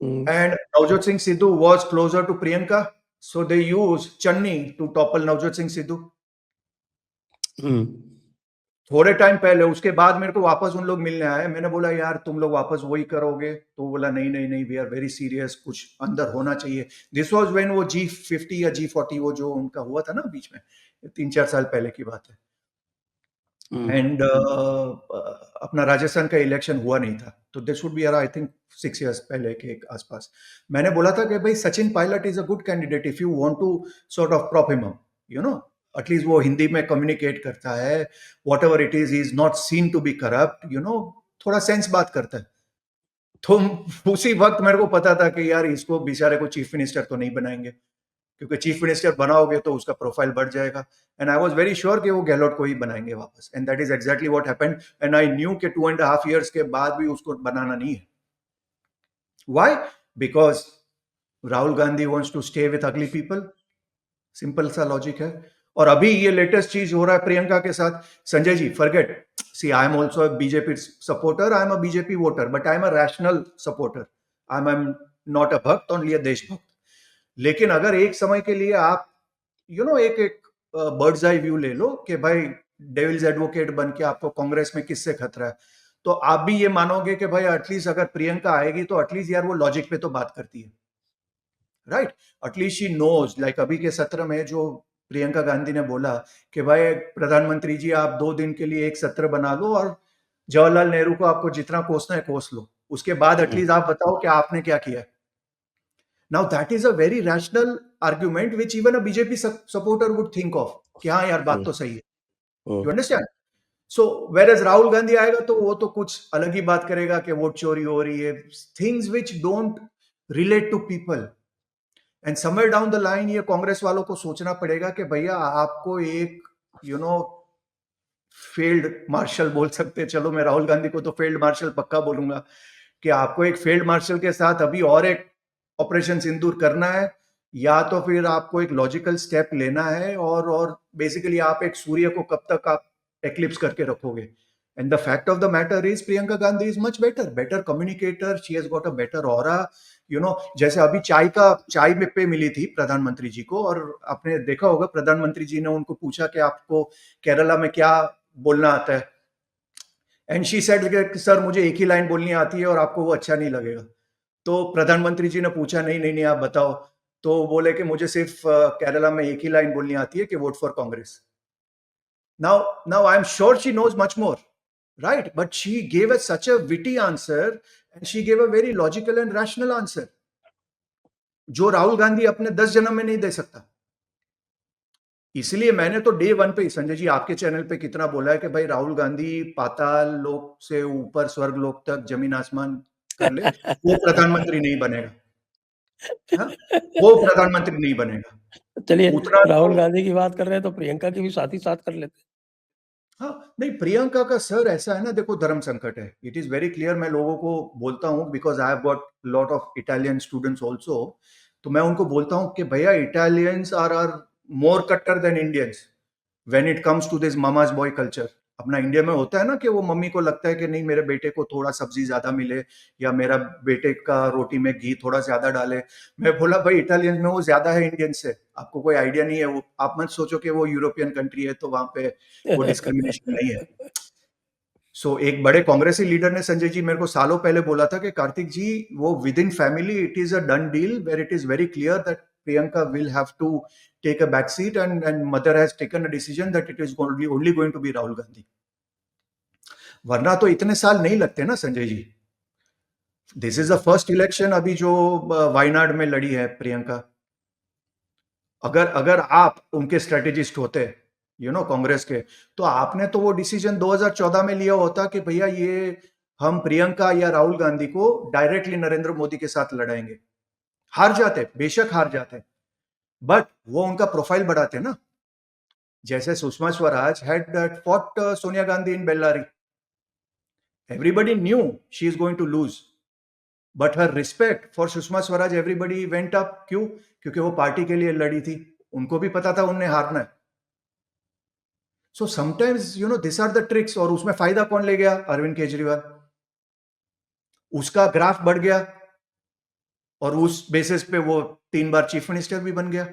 hmm, and Navjot Singh Sidhu was closer to Priyanka, so they used Channi to topple Navjot Singh Sidhu. हम्म, थोड़े टाइम पहले उसके बाद मेरे को वापस उन लोग मिलने आए, मैंने बोला यार तुम लोग वापस वही करोगे? तो बोला नहीं नहीं नहीं, वी आर वेरी सीरियस, कुछ अंदर होना चाहिए। दिस वाज व्हेन वो G50 या G40 वो जो उनका हुआ था ना बीच में, 3-4 साल पहले की बात है। हम्म, एंड अपना राजस्थान का इलेक्शन हुआ नहीं था, तो this would be I think 6 years पहले के आसपास। मैंने बोला था कि भाई Sachin Pilot is a good candidate if you want to sort of prop him up, you know at least वो हिंदी में कम्युनिकेट करता है, whatever it is not seen to be corrupt, थोड़ा सेंस बात करता है। तो उसी वक्त मेरे को पता था कि यार इसको बेचारे को चीफ मिनिस्टर तो नहीं बनाएंगे, क्योंकि चीफ मिनिस्टर बनाओगे तो उसका प्रोफाइल बढ़ जाएगा। And I was very sure कि वो गहलोत को ही बनाएंगे वापस, and that is exactly what happened. And I knew कि 2.5 years के बाद भी उसको बनाना नहीं है। Why? Because Rahul Gandhi wants to stay with ugly people. Simple सा लॉजिक है। और अभी ये लेटेस्ट चीज हो रहा है प्रियंका के साथ। Sanjay ji forget, see I am also BJP supporter, I am a BJP voter, but I am a rational supporter. I am not a bhakt, only अ देशभक्त। लेकिन अगर एक समय के लिए आप एक एक बर्ड्स आई व्यू ले लो कि भाई डेविल्स एडवोकेट बन के आपको कांग्रेस में किससे खतरा है, तो आप भी ये मानोगे कि भाई एटलीस्ट अगर प्रियंका आएगी तो एटलीस्ट यार वो लॉजिक पे तो बात करती है, right? At least she knows, like अभी के सत्र में जो प्रियंका गांधी ने बोला कि भाई प्रधानमंत्री जी आप 2 दिन के लिए एक सत्र बना लो और जवाहरलाल नेहरू को आपको जितना कोसना है कोस लो, उसके बाद हम्म, एटलीस्ट आप बताओ कि आपने क्या किया। Now that is a very rational argument which even a BJP supporter would think of कि हाँ यार बात हम्म, तो सही है। हम्म, You understand? So whereas Rahul Gandhi आएगा तो वो तो कुछ अलग ही बात करेगा कि वोट चोरी हो रही है, things which don't relate to people. And somewhere down the line ये कांग्रेस वालों को सोचना पड़ेगा कि भैया आपको एक यू नो फील्ड मार्शल बोल सकते हैं, चलो मैं राहुल गांधी को तो फील्ड मार्शल पक्का बोलूंगा, कि आपको एक फील्ड मार्शल के साथ अभी और एक ऑपरेशन सिंदूर करना है, या तो फिर आपको एक लॉजिकल स्टेप लेना है, और बेसिकली आप एक सूर्य को कब तक आप एक्लिप्स करके रखोगे। And the fact of the matter is Priyanka Gandhi is much better better communicator, she has got a better aura. जैसे अभी चाय में पे मिली थी प्रधानमंत्री जी को, और आपने देखा होगा प्रधानमंत्री जी ने उनको पूछा कि आपको केरला में क्या बोलना आता है, एंड शी सेड सर मुझे एक ही लाइन बोलनी आती है और आपको वो अच्छा नहीं लगेगा। तो प्रधानमंत्री जी ने पूछा नहीं नहीं नहीं आप बताओ, तो बोले कि मुझे सिर्फ केरला में एक ही लाइन बोलनी आती है कि vote for Congress. Now I'm sure she knows much more, right? But she gave us such a witty answer, and she gave a very logical and rational answer, जो राहुल गांधी अपने 10 जन्म में नहीं दे सकता। इसलिए मैंने तो डे वन पे ही संजय जी आपके चैनल पे कितना बोला है कि भाई राहुल गांधी पाताल लोक से ऊपर स्वर्ग लोक तक जमीन आसमान कर ले, वो प्रधानमंत्री नहीं बनेगा। हाँ? वो प्रधानमंत्री नहीं बनेगा। चलिए, उतना राहुल तो गांधी की बात कर रहे हैं तो प्रियंका की भी साथ ही साथ कर लेते हाँ, नहीं प्रियंका का सर ऐसा है ना, देखो धर्म संकट है, इट इज वेरी क्लियर। मैं लोगों को बोलता हूँ because I have got lot of Italian students also, तो मैं उनको बोलता हूँ कि भैया इटालियंस आर मोर कट्टर than Indians when it comes to this mama's boy culture. अपना इंडिया में होता है ना कि वो मम्मी को लगता है कि नहीं मेरे बेटे को थोड़ा सब्जी ज्यादा मिले, या मेरा बेटे का रोटी में घी थोड़ा ज्यादा डाले। मैं बोला भाई इटालियंस में वो ज्यादा है इंडियन से, आपको कोई आइडिया नहीं है। वो आप मत सोचो कि वो यूरोपियन कंट्री है तो वहां पे वो डिस्क्रिमिनेशन नहीं है। हैं। एक बड़े कांग्रेसी लीडर ने संजय जी मेरे को सालों पहले बोला था कि कार्तिक जी, वो within family it is a done deal where it is very clear that Priyanka will have to take a back seat, and mother has taken a decision that it is only going to be Rahul Gandhi. वरना तो इतने साल नहीं लगते ना Sanjay ji. This is the first election अभी जो वायनाड में लड़ी है प्रियंका। अगर अगर आप उनके स्ट्रेटेजिस्ट होते, कांग्रेस के, तो आपने तो वो डिसीजन 2014 में लिया होता कि भैया ये हम प्रियंका या राहुल गांधी को डायरेक्टली नरेंद्र मोदी के साथ लड़ाएंगे। हार जाते, बेशक हार जाते, बट वो उनका प्रोफाइल बढ़ाते ना। जैसे Sushma Swaraj had fought Sonia Gandhi in Bellary, everybody knew she is going to lose, but her respect for Sushma Swaraj everybody went up. क्यों? क्योंकि वो पार्टी के लिए लड़ी थी, उनको भी पता था उन्हें हारना है। So sometimes this are the tricks. और उसमें फायदा कौन ले गया? अरविंद केजरीवाल। उसका ग्राफ बढ़ गया और उस बेसिस पे वो 3 बार चीफ मिनिस्टर भी बन गया।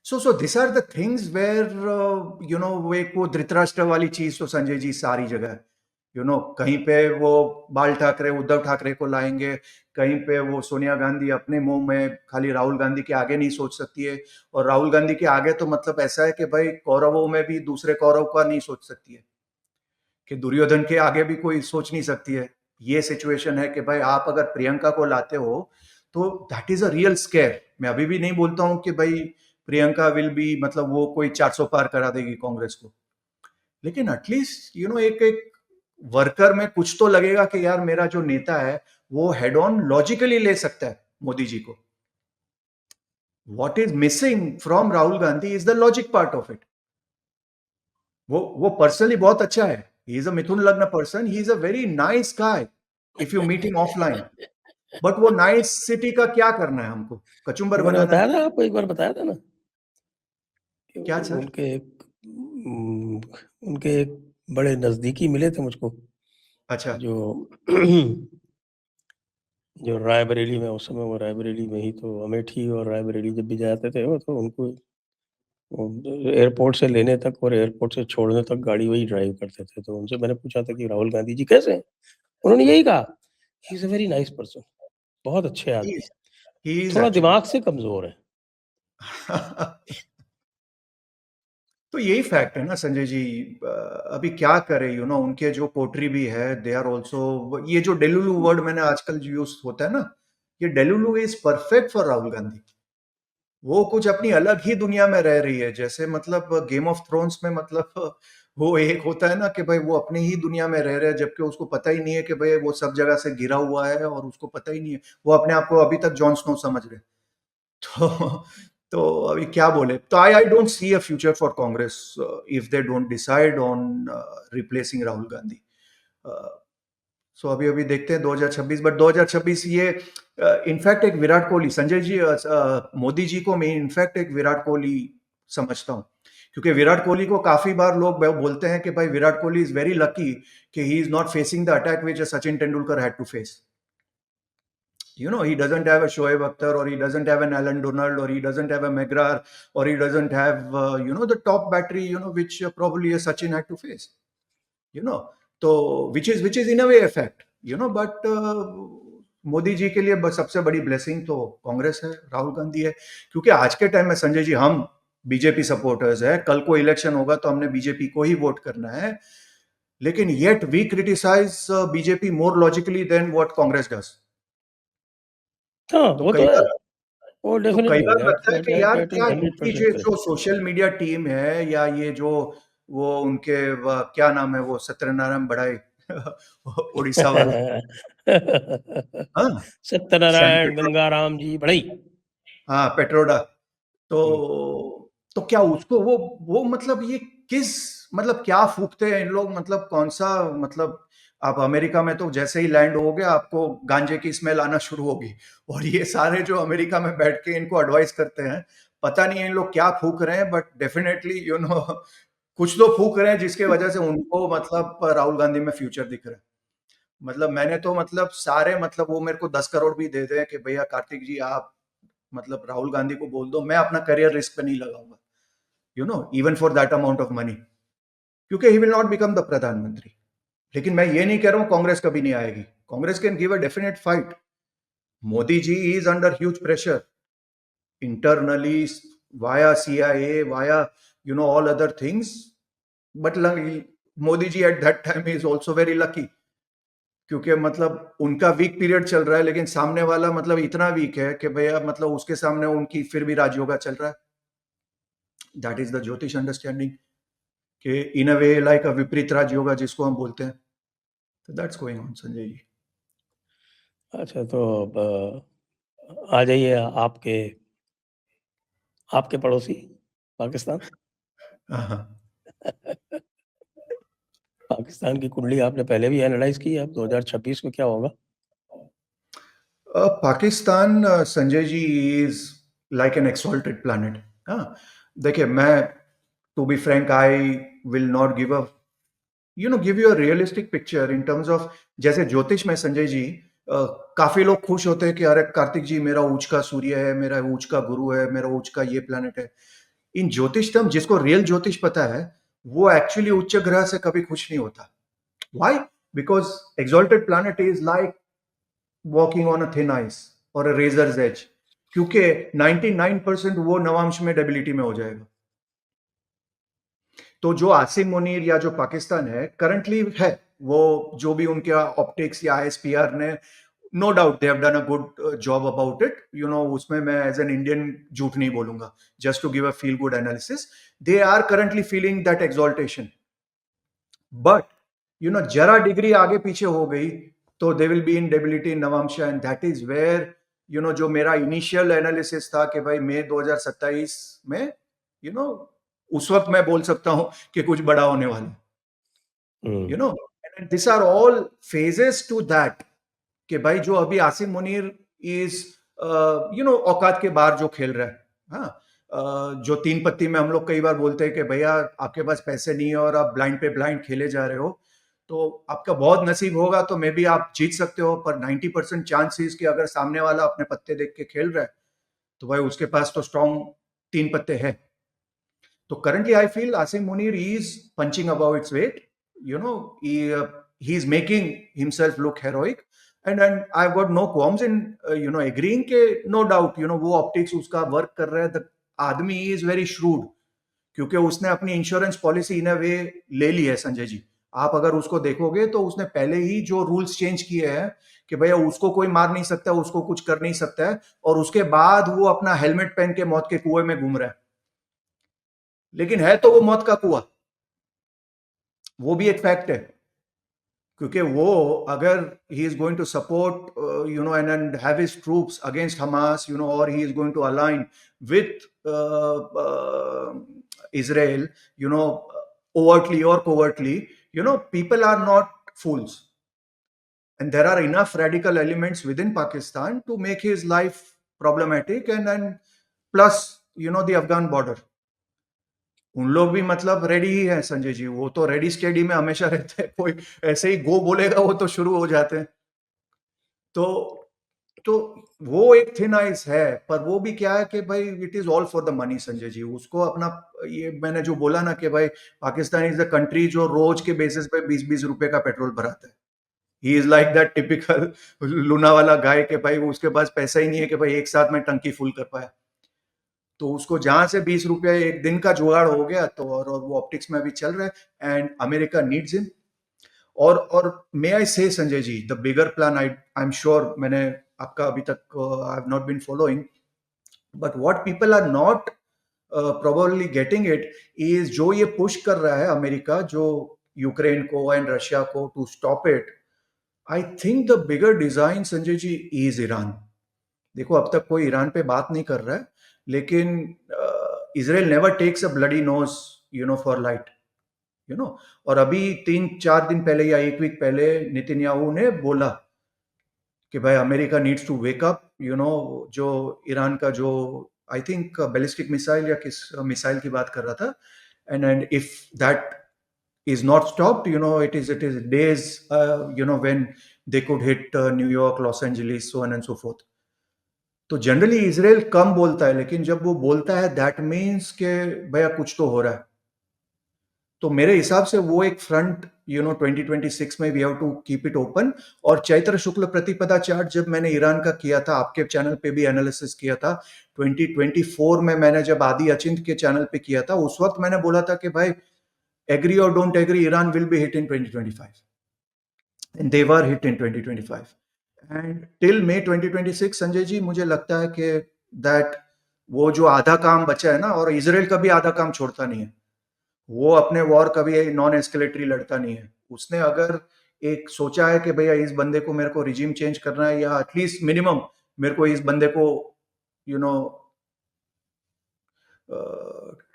So this are the things where वो एक वो धृतराष्ट्र वाली चीज तो संजय जी सारी जगह है। कहीं पे वो बाल ठाकरे उद्धव ठाकरे को लाएंगे, कहीं पे वो सोनिया गांधी अपने मुंह में खाली राहुल गांधी के आगे नहीं सोच सकती है, और राहुल गांधी के आगे तो मतलब ऐसा है कि भाई कौरवों में भी दूसरे कौरव का नहीं सोच सकती है, कि दुर्योधन के आगे भी कोई सोच नहीं सकती है। ये सिचुएशन है कि भाई आप अगर प्रियंका को लाते हो तो that is a real square. मैं अभी भी नहीं बोलता हूं कि भाई प्रियंका विल बी मतलब वो कोई 400 पार करा देगी कांग्रेस को, लेकिन एटलीस्ट एक एक वर्कर में कुछ तो लगेगा कि यार मेरा जो नेता है वो हेड ऑन लॉजिकली ले सकता है मोदी जी को। What is missing from Rahul Gandhi is the logic part of it. वो पर्सनली बहुत अच्छा है, he is a Mithun lagna person, he is a very nice guy if you meet him offline. But वो नाइस सिटी का क्या करना है हमको? कचुम्बर वो मैंने बनाना है। बताया था आपको, एक बार बताया था ना कि क्या सर? उनके एक बड़े नजदीकी मिले थे मुझको, अच्छा। जो जो रायबरेली में, उस समय वो रायबरेली में ही तो, अमेठी और रायबरेली जब भी जाते थे वो, तो उनको एयरपोर्ट से लेने तक और एयरपोर्ट से छोड़ने तक गाड़ी वही ड्राइव करते थे। तो उनसे मैंने पूछा था कि राहुल गांधी जी कैसे हैं? उन्होंने यही कहा, ही is a very nice person, बहुत अच्छे आदमी हैं, ही इज थोड़ा एक्चुअली। दिमाग से कमजोर है। तो यही फैक्ट है ना संजय जी। अभी क्या करें, उनके जो पोट्री भी है दे आर ऑल्सो, ये जो डेलुलु वर्ड मैंने आजकल यूज होता है ना, ये delulu is perfect for Rahul Gandhi. वो कुछ अपनी अलग ही दुनिया में रह रही है, जैसे मतलब गेम ऑफ थ्रोन्स में मतलब वो एक होता है ना कि भाई वो अपनी ही दुनिया में रह रहा है, जबकि उसको पता ही नहीं है कि भाई वो सब जगह से घिरा हुआ है, और उसको पता ही नहीं है। वो अपने आप को अभी तक जॉन स्नो समझ रहे। तो तो अभी क्या बोले, तो I don't see a future for Congress if they don't decide on replacing Rahul Gandhi. So अभी अभी देखते हैं 2026, बट 2026 ये इनफैक्ट एक विराट कोहली, संजय जी मोदी जी को मैं इनफैक्ट एक विराट कोहली समझता हूँ। क्योंकि विराट कोहली को काफी बार लोग बोलते हैं कि भाई Virat Kohli is very lucky कि he is not facing the attack which Sachin Tendulkar had to face. He doesn't have a Shoaib Akhtar, or he doesn't have an Alan Donald, or he doesn't have a McGrath, or he doesn't have, the top battery, which probably a Sachin had to face. Which is in a way a fact. But Modi ji के लिए बस सबसे बड़ी ब्लेसिंग तो कांग्रेस है, राहुल गांधी है। क्योंकि आज के टाइम में संजय जी हम बीजेपी सपोर्टर्स है, कल को इलेक्शन होगा तो हमने बीजेपी को ही वोट करना है, लेकिन yet we criticise BJP more logically than what Congress does. हाँ, तो वो कई तो है, बार वो तो कई डेफिनेटली, बार दैट लगता है दैट कि दैट यार दैट क्या इज इनकी जो 100% जो करेक्ट। सोशल मीडिया टीम है, या ये जो वो उनके क्या नाम है वो सत्यनारायण बड़ाई उड़ीसा वाला। हाँ, सत्यनारायण सैम गंगाराम जी बड़ई। हाँ, पेट्रोडा। तो क्या उसको वो मतलब ये किस मतलब क्या फूकते हैं इन लोग, मतलब कौन सा मतलब आप अमेरिका में तो जैसे ही लैंड हो गया आपको गांजे की स्मेल आना शुरू होगी, और ये सारे जो अमेरिका में बैठ के इनको एडवाइस करते हैं, पता नहीं इन लोग क्या फूक रहे हैं, बट डेफिनेटली कुछ तो फूक रहे हैं जिसके वजह से उनको मतलब राहुल गांधी में फ्यूचर दिख रहा है। मतलब मैंने तो मतलब सारे मतलब वो मेरे को 10 करोड़ भी दे दे कि भैया कार्तिक जी आप मतलब राहुल गांधी को बोल दो मैं अपना करियर रिस्क पे नहीं लगाऊंगा, even for that amount of money, क्योंकि he will not become the pradhanmantri. लेकिन मैं ये नहीं कह रहा हूं कांग्रेस कभी नहीं आएगी, Congress can give a definite fight. Modi ji is under huge pressure internally via CIA, via all other things. But Modi ji at that time is also very lucky, क्योंकि मतलब उनका वीक पीरियड चल रहा है, लेकिन सामने वाला मतलब इतना वीक है कि भैया मतलब उसके सामने उनकी फिर भी राजयोगा चल रहा है। दैट इज द ज्योतिष अंडरस्टैंडिंग कि इन अ वे लाइक अ विपरीत राजयोगा जिसको हम बोलते हैं। तो that's going on Sanjay ji. अच्छा, तो आ जाइए आपके आपके पड़ोसी पाकिस्तान। हाँ। पाकिस्तान की कुंडली आपने पहले भी एनालाइज की है, अब 2026 में क्या होगा? Pakistan Sanjay ji is like an exalted planet. हाँ, देखिए मैं to be frank I will not give a give you a realistic picture in terms of, जैसे ज्योतिष में संजय जी काफी लोग खुश होते हैं कि अरे कार्तिक जी मेरा ऊंच का सूर्य है, मेरा ऊंच का गुरु है, मेरा ऊंच का ये प्लैनेट है। इन ज्योतिष टर्म जिसको रियल ज्योतिष पता है वो एक्चुअली उच्च ग्रह से कभी खुश नहीं होता। Why? Because exalted planet is like walking on a thin ice और अ रेजर्स एज, क्योंकि 99% वो नवांश में डेबिलिटी में हो जाएगा। तो जो आसिम मुनीर या जो पाकिस्तान है करंटली है, वो जो भी उनके ऑप्टिक्स या आईएसपीआर ने, no doubt they have done a good job about it, उसमें मैं एज एन इंडियन झूठ नहीं बोलूंगा, just to give a feel good analysis. They are currently feeling that exaltation, but जरा डिग्री आगे पीछे हो गई तो they will be in debility in navansh, and that is where जो मेरा इनिशियल एनालिसिस था कि भाई मई 2027 में उस वक्त मैं बोल सकता हूं कि कुछ बड़ा होने वाला है। And this are all phases to that, कि भाई जो अभी आसिम मुनीर इज औकात के बाहर जो खेल रहा है। हाँ, जो तीन पत्ती में हम लोग कई बार बोलते हैं कि भैया आपके पास पैसे नहीं है और आप ब्लाइंड पे ब्लाइंड खेले जा रहे हो, तो आपका बहुत नसीब होगा तो मे बी आप जीत सकते हो, पर 90% चांसेस कि अगर सामने वाला अपने पत्ते देख के खेल रहा है तो भाई उसके पास तो स्ट्रॉन्ग तीन पत्ते हैं। तो currently I feel Asim Munir is punching above its weight. He's making himself look heroic, and I've got no qualms in agreeing के no doubt वो optics उसका work कर रहा है। The आदमी is very shrewd, क्योंकि उसने अपनी इंश्योरेंस पॉलिसी इन अ वे ले ली है संजय जी। आप अगर उसको देखोगे तो उसने पहले ही जो रूल्स चेंज किए हैं कि भैया उसको कोई मार नहीं सकता, उसको कुछ कर नहीं सकता है, और उसके बाद वो अपना हेलमेट पहन के मौत के कुएं में घूम रहा है। लेकिन है तो वो मौत का कुआं, वो भी एक फैक्ट है, क्योंकि वो अगर he is going to support and have his troops against Hamas, और he is going to align with Israel, overtly or covertly, people are not fools, and there are enough radical elements within Pakistan to make his life problematic, and plus the Afghan border, उन लोग भी मतलब रेडी ही है संजय जी, वो तो रेडी स्टेडी में हमेशा रहते हैं, कोई ऐसे ही गो बोलेगा वो तो शुरू हो जाते हैं। तो तो वो एक थिन आइस है, पर वो भी क्या है कि भाई it is all for the money Sanjay ji. उसको अपना, ये मैंने जो बोला ना कि भाई पाकिस्तान इज द कंट्री जो रोज के बेसिस पे 20-20 रुपए का पेट्रोल भराता है। He is like that typical Luna वाला गाय के भाई उसके पास पैसा ही नहीं है कि भाई एक साथ में टंकी फुल कर पाए, तो उसको जहां से 20 रुपया एक दिन का जुगाड़ हो गया, तो और वो ऑप्टिक्स में भी चल रहा है, एंड अमेरिका नीड्स हिम। और may I say Sanjay ji the bigger plan, I am sure मैंने आपका अभी तक I have not been following, but what people are not probably getting it is, जो ये पुश कर रहा है अमेरिका जो यूक्रेन को एंड रशिया को to stop it, I think the bigger design Sanjay ji is Iran. देखो अब तक कोई ईरान पे बात नहीं कर रहा है, लेकिन Israel never takes a bloody nose for light, और अभी 3-4 दिन पहले या एक वीक पहले नेतन्याहू ने बोला कि भाई America needs to wake up, जो ईरान का जो आई थिंक बैलिस्टिक मिसाइल या किस मिसाइल की बात कर रहा था, and if that is not stopped, it is days, when they could hit New York, Los Angeles, so on and so forth. तो जनरली इसराइल कम बोलता है, लेकिन जब वो बोलता है दैट मीन्स के भैया कुछ तो हो रहा है। तो मेरे हिसाब से वो एक फ्रंट 2026 में we have to keep it open. और चैत्र शुक्ल प्रतिपदा चार्ट जब मैंने ईरान का किया था, आपके चैनल पे भी एनालिसिस किया था 2024 में, मैंने जब आदि अचिंत के चैनल पे किया था, उस वक्त मैंने बोला था कि भाई agree or don't agree, Iran will be hit in 2025. And they were hit in 2025. And till May 2026, Sanjay ji, मुझे लगता है कि that वो जो आधा काम बचा है ना, और इजराइल का भी आधा काम छोड़ता नहीं है, वो अपने वॉर कभी नॉन एस्केलेटरी लड़ता नहीं है। उसने अगर एक सोचा है कि भैया इस बंदे को मेरे को रिजीम चेंज करना है, या एटलीस्ट मिनिमम मेरे को इस बंदे को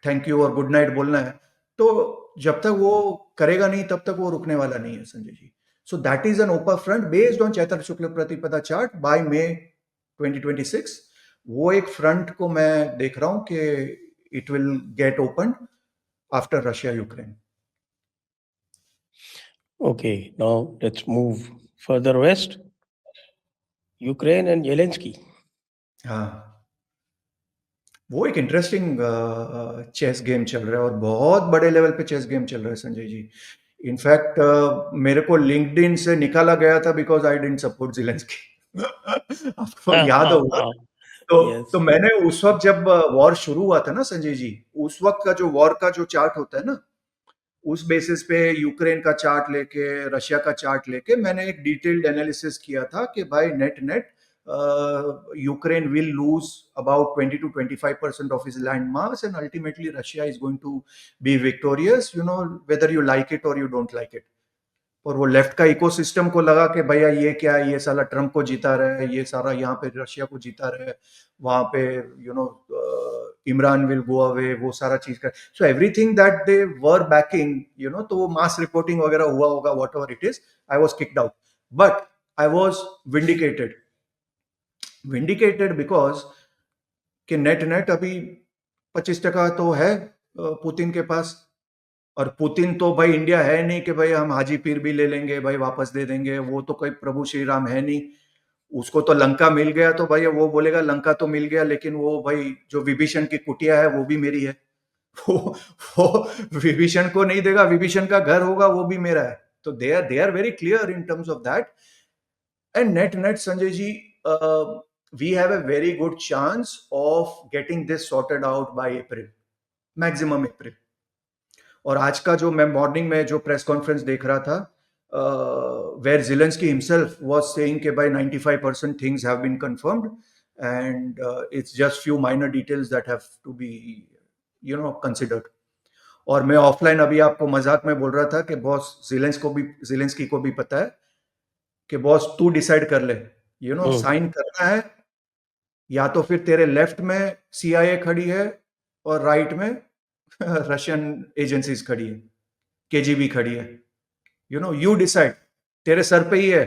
थैंक यू और गुड नाइट बोलना है, तो जब तक वो करेगा नहीं तब तक वो रुकने वाला नहीं है, Sanjay ji. So that is an open front based on Chaitra Shukla Pratipada chart bye मे 2026। वो एक फ्रंट को मैं देख रहा हूं कि it will get open after Russia Ukraine. Okay, now let's move further west. Ukraine and Zelensky. हाँ, वो एक इंटरेस्टिंग चेस गेम चल रहा है, और बहुत बड़े लेवल पे चेस गेम चल रहा है, संजय जी। इनफैक्ट मेरे को लिंक्डइन से निकाला गया था because I didn't support Zelensky. आपको याद होगा। तो Yes. मैंने उस वक्त जब वॉर शुरू हुआ था ना, संजय जी, उस वक्त का जो वॉर का जो चार्ट होता है ना, उस बेसिस पे यूक्रेन का चार्ट लेके, रशिया का चार्ट लेके मैंने एक डिटेल्ड एनालिसिस किया था कि भाई net net Ukraine will lose about 20 to 25% of his land mass, and ultimately Russia is going to be victorious, whether you like it or you don't like it. और वो लेफ्ट का इकोसिस्टम को लगा कि भैया ये क्या है, ये साला ट्रम्प को जीता रहा है, ये सारा यहाँ पे रशिया को जीता रहा है, वहां पे इमरान विल गो अवे, वो सारा चीज का। So everything that they were banking, तो वो मास रिपोर्टिंग वगैरह हुआ होगा, what ever it is, I was kicked out, but I was vindicated because कि नेट नेट अभी 25% तो है पुतिन के पास, और पुतिन तो भाई इंडिया है नहीं कि भाई हम हाजी पीर भी ले लेंगे, भाई वापस दे देंगे, वो तो कोई प्रभु श्री राम है नहीं। उसको तो लंका मिल गया, तो भाई वो बोलेगा लंका तो मिल गया, लेकिन वो भाई जो विभीषण की कुटिया है वो भी मेरी है। वो वो विभीषण को नहीं देगा, विभीषण का घर होगा वो भी मेरा है। तो they are very clear in terms of that. And net net Sanjay ji, we have a very good chance of getting this sorted out by April, maximum April. और आज का जो मैं मॉर्निंग में जो प्रेस कॉन्फ्रेंस देख रहा था, where Zelenskyy himself was saying कि भाई 95% things have been confirmed, and it's just few minor details that have to be considered. और मैं ऑफलाइन अभी आपको मजाक में बोल रहा था कि बॉस ज़ेलेंस्की को भी पता है कि बॉस तू डिसाइड कर ले, साइन करना है, या तो फिर तेरे लेफ्ट में CIA खड़ी है और राइट में रशियन एजेंसीज खड़ी है, KGB खड़ी है, यू डिसाइड, तेरे सर पे ही है,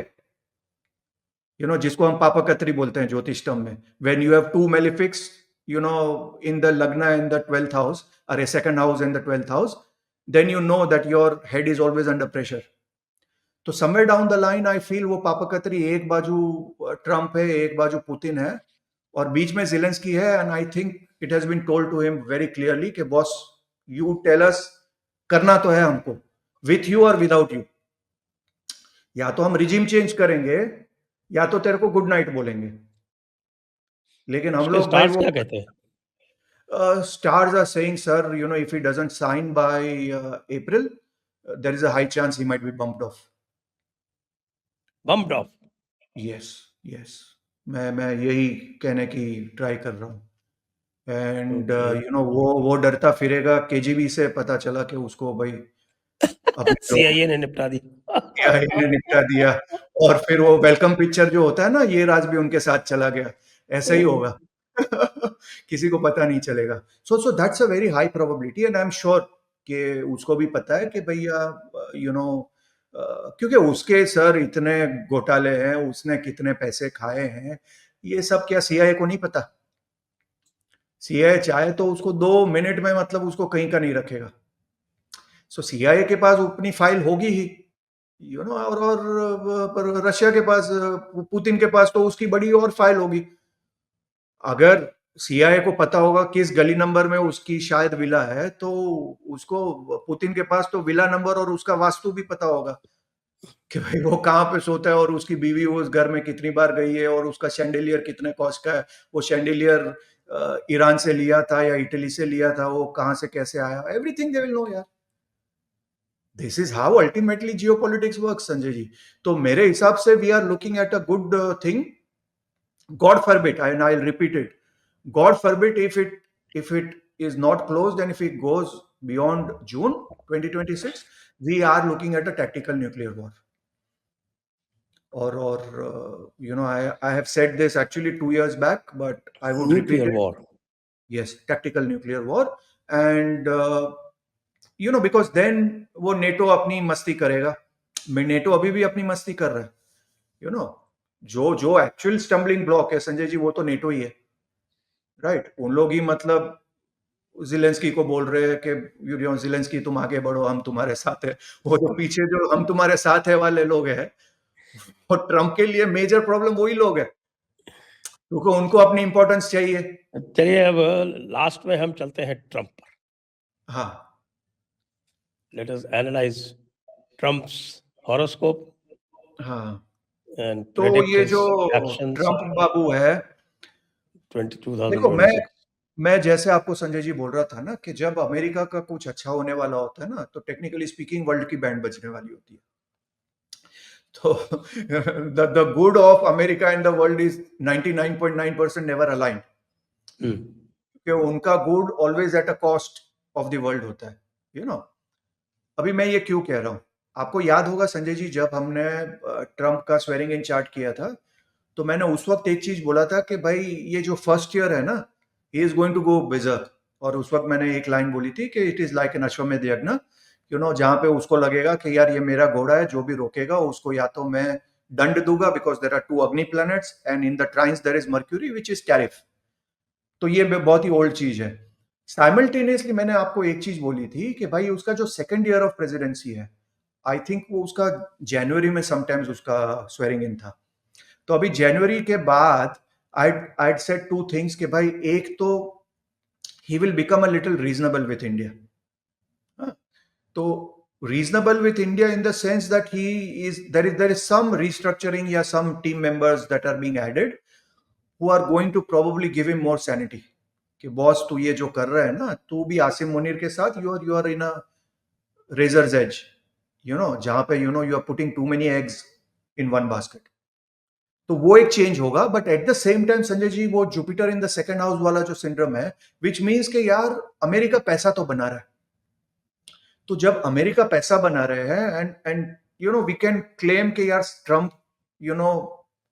जिसको हम पापा कतरी बोलते हैं ज्योतिष टर्म में, when you have two malefics in the lagna in the 12th house, अरे second house in the 12th house, then you know that your head is always under pressure. तो somewhere down the line I feel वो पापा कतरी एक बाजू ट्रम्प है, एक बाजू पुतिन है, और बीच में ज़ेलेंस्की है। And I think it has been told to him very clearly कि बॉस यू टेल अस, करना तो है हमको, विथ यू और विदाउट यू, या तो हम रिजीम चेंज करेंगे या तो तेरे को गुड नाइट बोलेंगे। लेकिन हम लोग भाई स्टार्स वो क्या कहते हैं? Stars are saying sir, if he doesn't sign by April, there is a high chance he might be bumped off. Bumped off? Yes, yes, मैं यही कहने की ट्राई कर रहा हूँ। एंड वो डरता फिरेगा, KGB से पता चला कि उसको भाई अपने लोग CIA ने निपटा दी। CIA ने निपटा दिया, और फिर वो वेलकम पिक्चर जो होता है ना, ये राज भी उनके साथ चला गया, ऐसा ही होगा। किसी को पता नहीं चलेगा। So that's a very high probability and I am sure कि उसको भी पता है कि भैया यू नो क्योंकि उसके सर इतने घोटाले हैं, उसने कितने पैसे खाए हैं, ये सब क्या सीआईए को नहीं पता? सीआईए चाहे तो उसको 2 मिनट में मतलब उसको कहीं का नहीं रखेगा। सो सीआईए के पास अपनी फाइल होगी ही, यू नो, और रशिया के पास, पुतिन के पास तो उसकी बड़ी और फाइल होगी। अगर सीआईए को पता होगा किस गली नंबर में उसकी शायद विला है, तो उसको पुतिन के पास तो विला नंबर और उसका वास्तु भी पता होगा कि भाई वो कहाँ पे सोता है और उसकी बीवी उस घर में कितनी बार गई है और उसका शैंडिलियर कितने कॉस्ट का है, वो शैंडिलियर ईरान से लिया था या इटली से लिया था, वो कहाँ से कैसे आया, एवरीथिंग दे विल नो यार। This is how ultimately geopolitics work, Sanjay ji. तो मेरे हिसाब से we are looking at a good thing. God forbid, and I'll repeat it. God forbid if it is not closed and if it goes beyond June 2026, we are looking at a tactical nuclear war. Or you know, I have said this actually 2 years back, but I would repeat nuclear it. War. Yes, tactical nuclear war, and you know, because then वो NATO अपनी मस्ती करेगा। NATO अभी भी अपनी मस्ती कर रहा है, you know, जो एक्चुअल स्टम्बलिंग ब्लॉक है संजय जी, वो तो नेटो ही है, राइट? उन लोग ही मतलब जिलेंस्की को बोल रहे हैं कि यू नो जिलेंस्की तुम आगे बढ़ो, हम तुम्हारे साथ है। वो जो पीछे जो हम तुम्हारे साथ है वाले लोग हैं, और ट्रम्प के लिए मेजर प्रॉब्लम वही लोग हैं, क्योंकि उनको अपनी इंपॉर्टेंस चाहिए। चलिए अब लास्ट में हम चलते हैं ट्रम्प पर। हाँ, let us analyse Trump's horoscope हाँ। एंड तो प्रेडिक्ट ये हिज जो एक्शंस ट्रम्प बाबू है, देखो, 2026। मैं जैसे आपको संजय जी बोल रहा था ना कि जब अमेरिका का कुछ अच्छा होने वाला होता है ना, तो टेक्निकली स्पीकिंग वर्ल्ड की बैंड बजने वाली होती है। तो the good of America and the world is 99.9% never aligned, कि उनका good always at a cost of the world होता है, यू नो। अभी मैं ये क्यों कह रहा हूँ, आपको याद होगा संजय जी, जब हमने ट्रम्प का स्वेरिंग इन चार्ट किया था, तो मैंने उस वक्त एक चीज बोला था कि भाई ये जो फर्स्ट ईयर है ना, he is going to go berserk. और उस वक्त मैंने एक लाइन बोली थी कि इट इज लाइक एन अश्वमेध यज्ञ, यू नो, जहां पे उसको लगेगा कि यार ये मेरा घोड़ा है, जो भी रोकेगा उसको या तो मैं दंड दूंगा, because there are 2 agni planets and in the trines there is Mercury which is tariff. तो ये बहुत ही ओल्ड चीज है। साइमल्टेनियसली मैंने आपको एक चीज बोली थी कि भाई उसका जो सेकंड ईयर ऑफ प्रेसिडेंसी है, आई थिंक वो उसका जनवरी में समटाइम्स उसका स्वेरिंग इन था। तो अभी जनवरी के बाद आई सेड 2 थिंग्स कि भाई एक तो he will become a little reasonable with India. तो reasonable with India in the sense that he is there is some restructuring या some team members that are being added who are going to probably give him more sanity, कि बॉस तू ये जो कर रहा है ना, तू भी आसिम मुनीर के साथ you are in a razor's edge, you know, जहां पे you know you are putting too many eggs in one basket. तो वो एक चेंज होगा, but at the same time Sanjay ji, वो Jupiter in the second house वाला जो सिंड्रोम है, विच मीन्स कि यार अमेरिका पैसा तो बना रहा है। तो जब अमेरिका पैसा बना रहे हैं and you know we can claim कि यार ट्रम्प यू नो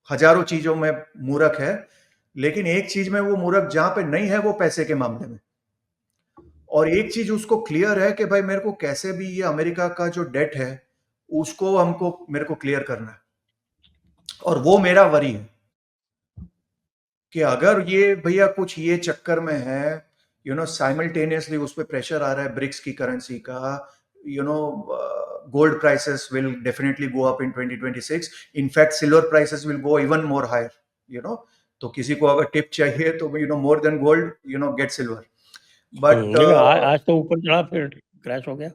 हजारों चीजों में मूर्ख है, लेकिन एक चीज में वो मूर्ख जहां पे नहीं है वो पैसे के मामले में। और एक चीज उसको क्लियर है कि भाई मेरे को कैसे भी ये अमेरिका का जो डेट है उसको हमको मेरे को क्लियर करना है, और वो मेरा वरी है कि अगर ये भैया कुछ ये चक्कर में है, यू नो, साइमल्टेनियसली उस पर प्रेशर आ रहा है ब्रिक्स की करेंसी का, you know, gold prices will definitely go up in 2026, in fact silver prices will go even more higher, you know. तो किसी को अगर टिप चाहिए तो you know more than gold, you know, get silver. But लेकिन आज तो ऊपर चढ़ा फिर क्रैश हो गया।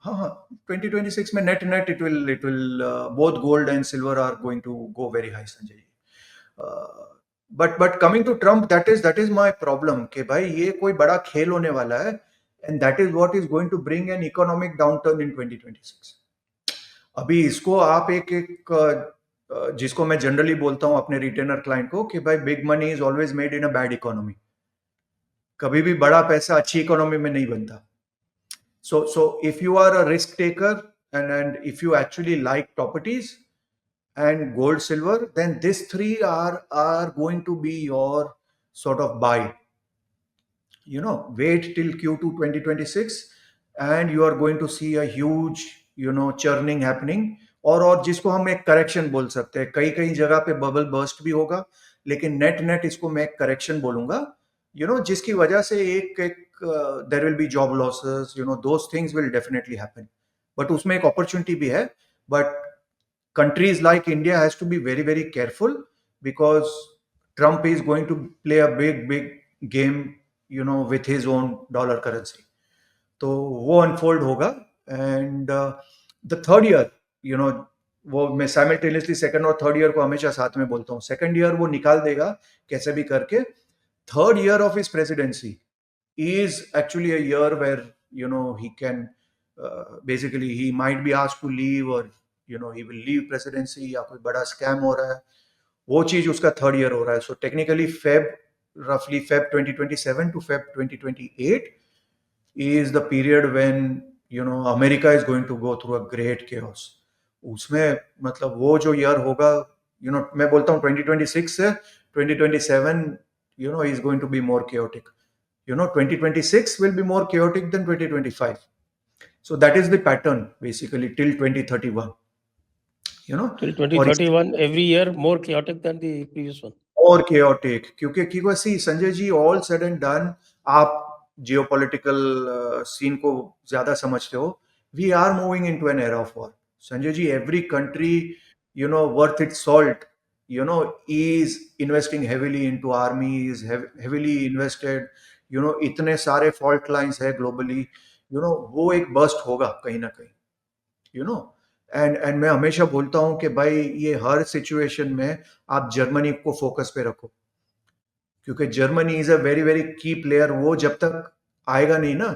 हाँ, हाँ, 2026 में net net it will both gold and silver are going to go very high, Sanjay ji. But coming to Trump, that is my problem कि भाई ये कोई बड़ा खेल होने वाला है, and that is what is going to bring an economic downturn in 2026। अभी इसको आप जिसको मैं जनरली बोलता हूं अपने रिटेनर क्लाइंट को कि भाई big money is always made in a bad economy. कभी भी बड़ा पैसा अच्छी इकोनॉमी में नहीं बनता। So if you are a risk taker, and if you actually like properties and gold silver, then these three are going to be your sort of buy. Wait till Q2 2026 and you are going to see a huge, churning happening. और जिसको हम एक करेक्शन बोल सकते हैं, कई कई जगह पे बबल बर्स्ट भी होगा, लेकिन नेट इसको मैं एक करेक्शन बोलूंगा, जिसकी वजह से एक there will be job losses, those things will definitely happen, but उसमें एक अपॉर्चुनिटी भी है. But countries like India has to be very, very careful because Trump is going to play a big game, with his own dollar currency. तो वो अनफोल्ड होगा. एंड द थर्ड ईयर, वो मैं साइमल्टेनियसली सेकंड और थर्ड ईयर को हमेशा साथ में बोलता हूँ. सेकंड ईयर वो निकाल देगा कैसे भी करके. Third year of his presidency is actually a year where he can basically he might be asked to leave or he will leave presidency या कोई बड़ा स्कैम हो रहा है, वो चीज उसका थर्ड ईयर हो रहा है. So technically roughly Feb 2027 to Feb 2028 is the period when America is going to go through a great chaos. उसमें मतलब वो जो ईयर होगा, मैं बोलता हूँ 2026 से 2027 is going to be more chaotic. 2026 will be more chaotic than 2025. So that is the pattern basically till 2031. Till 2031, every year more chaotic than the previous one. More chaotic. क्योंकि see, Sanjay ji, all said and done, आप geopolitical scene को ज़्यादा समझते हो. We are moving into an era of war. Sanjay ji, every country, worth its salt, is investing heavily into army, is heavily invested. इतने सारे फॉल्ट लाइंस है ग्लोबली, वो एक बर्स्ट होगा कहीं ना कहीं. एंड मैं हमेशा बोलता हूं कि भाई ये हर सिचुएशन में आप जर्मनी को फोकस पे रखो, क्योंकि Germany is a very very की प्लेयर. वो जब तक आएगा नहीं ना,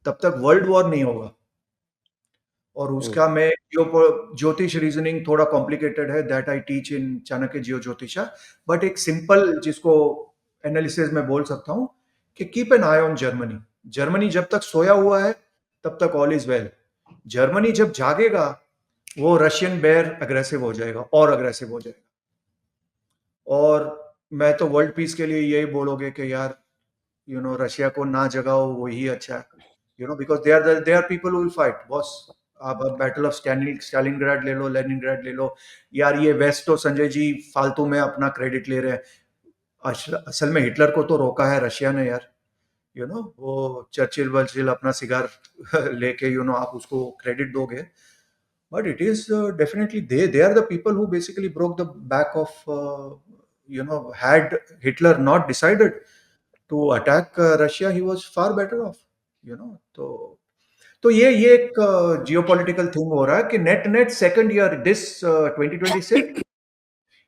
तब तक वर्ल्ड वॉर नहीं होगा. और उसका मैं ज्योतिष रीजनिंग थोड़ा कॉम्प्लिकेटेड है, that I teach in Chanakya geo Jyotisha, but एक सिंपल जिसको एनालिसिस में बोल सकता हूं कि keep an eye on Germany. Germany जब तक सोया हुआ है तब तक ऑल इज वेल. जर्मनी जब जागेगा वो रशियन बेयर अग्रेसिव हो जाएगा और अग्रेसिव हो जाएगा. और मैं तो वर्ल्ड पीस के लिए यही बोलोगे कि यार रशिया को ना जगाओ, वही अच्छा है. Because they are people who will fight. Boss, आप बैटल ऑफ स्टालिनग्राड ले लो, लेनिनग्राड ले लो. यार ये वेस्ट तो संजय जी फालतू में अपना क्रेडिट ले रहे हैं. असल में हिटलर को तो रोका है रशिया ने यार. वो चर्चिल अपना सिगार लेके आप उसको क्रेडिट दोगे, but it is definitely they are the people who basically broke the back of had Hitler not decided to attack Russia, he was far better off. तो ये एक जियोपॉलिटिकल थिंग हो रहा है कि net second year this 2026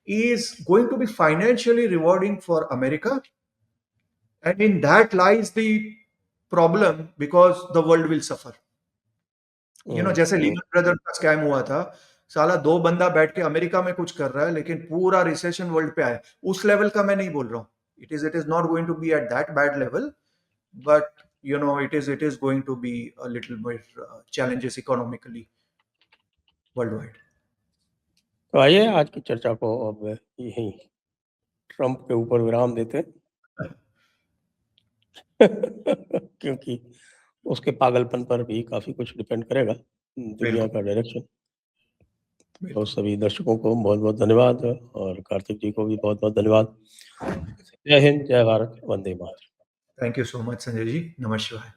is going to be financially rewarding for America, and in that lies the problem because the world will suffer. जैसे लीमन ब्रदर्स का स्कैम हुआ था, साला 2 बंदा बैठ के अमेरिका में कुछ कर रहा है लेकिन पूरा रिसेशन वर्ल्ड पे आया. उस लेवल का मैं नहीं बोल रहा हूँ. It is not going to be at that bad level, but it is going to be a little more challenges economically worldwide. तो आइए आज की चर्चा को अब यही ट्रंप के ऊपर विराम देते हैं. क्योंकि उसके पागलपन पर भी काफी कुछ डिपेंड करेगा दुनिया का डायरेक्शन. तो सभी दर्शकों को बहुत बहुत धन्यवाद और कार्तिक जी को भी बहुत बहुत धन्यवाद. जय हिंद, जय भारत, वंदे मातरम. Thank you so much Sanjay ji. नमस्कार.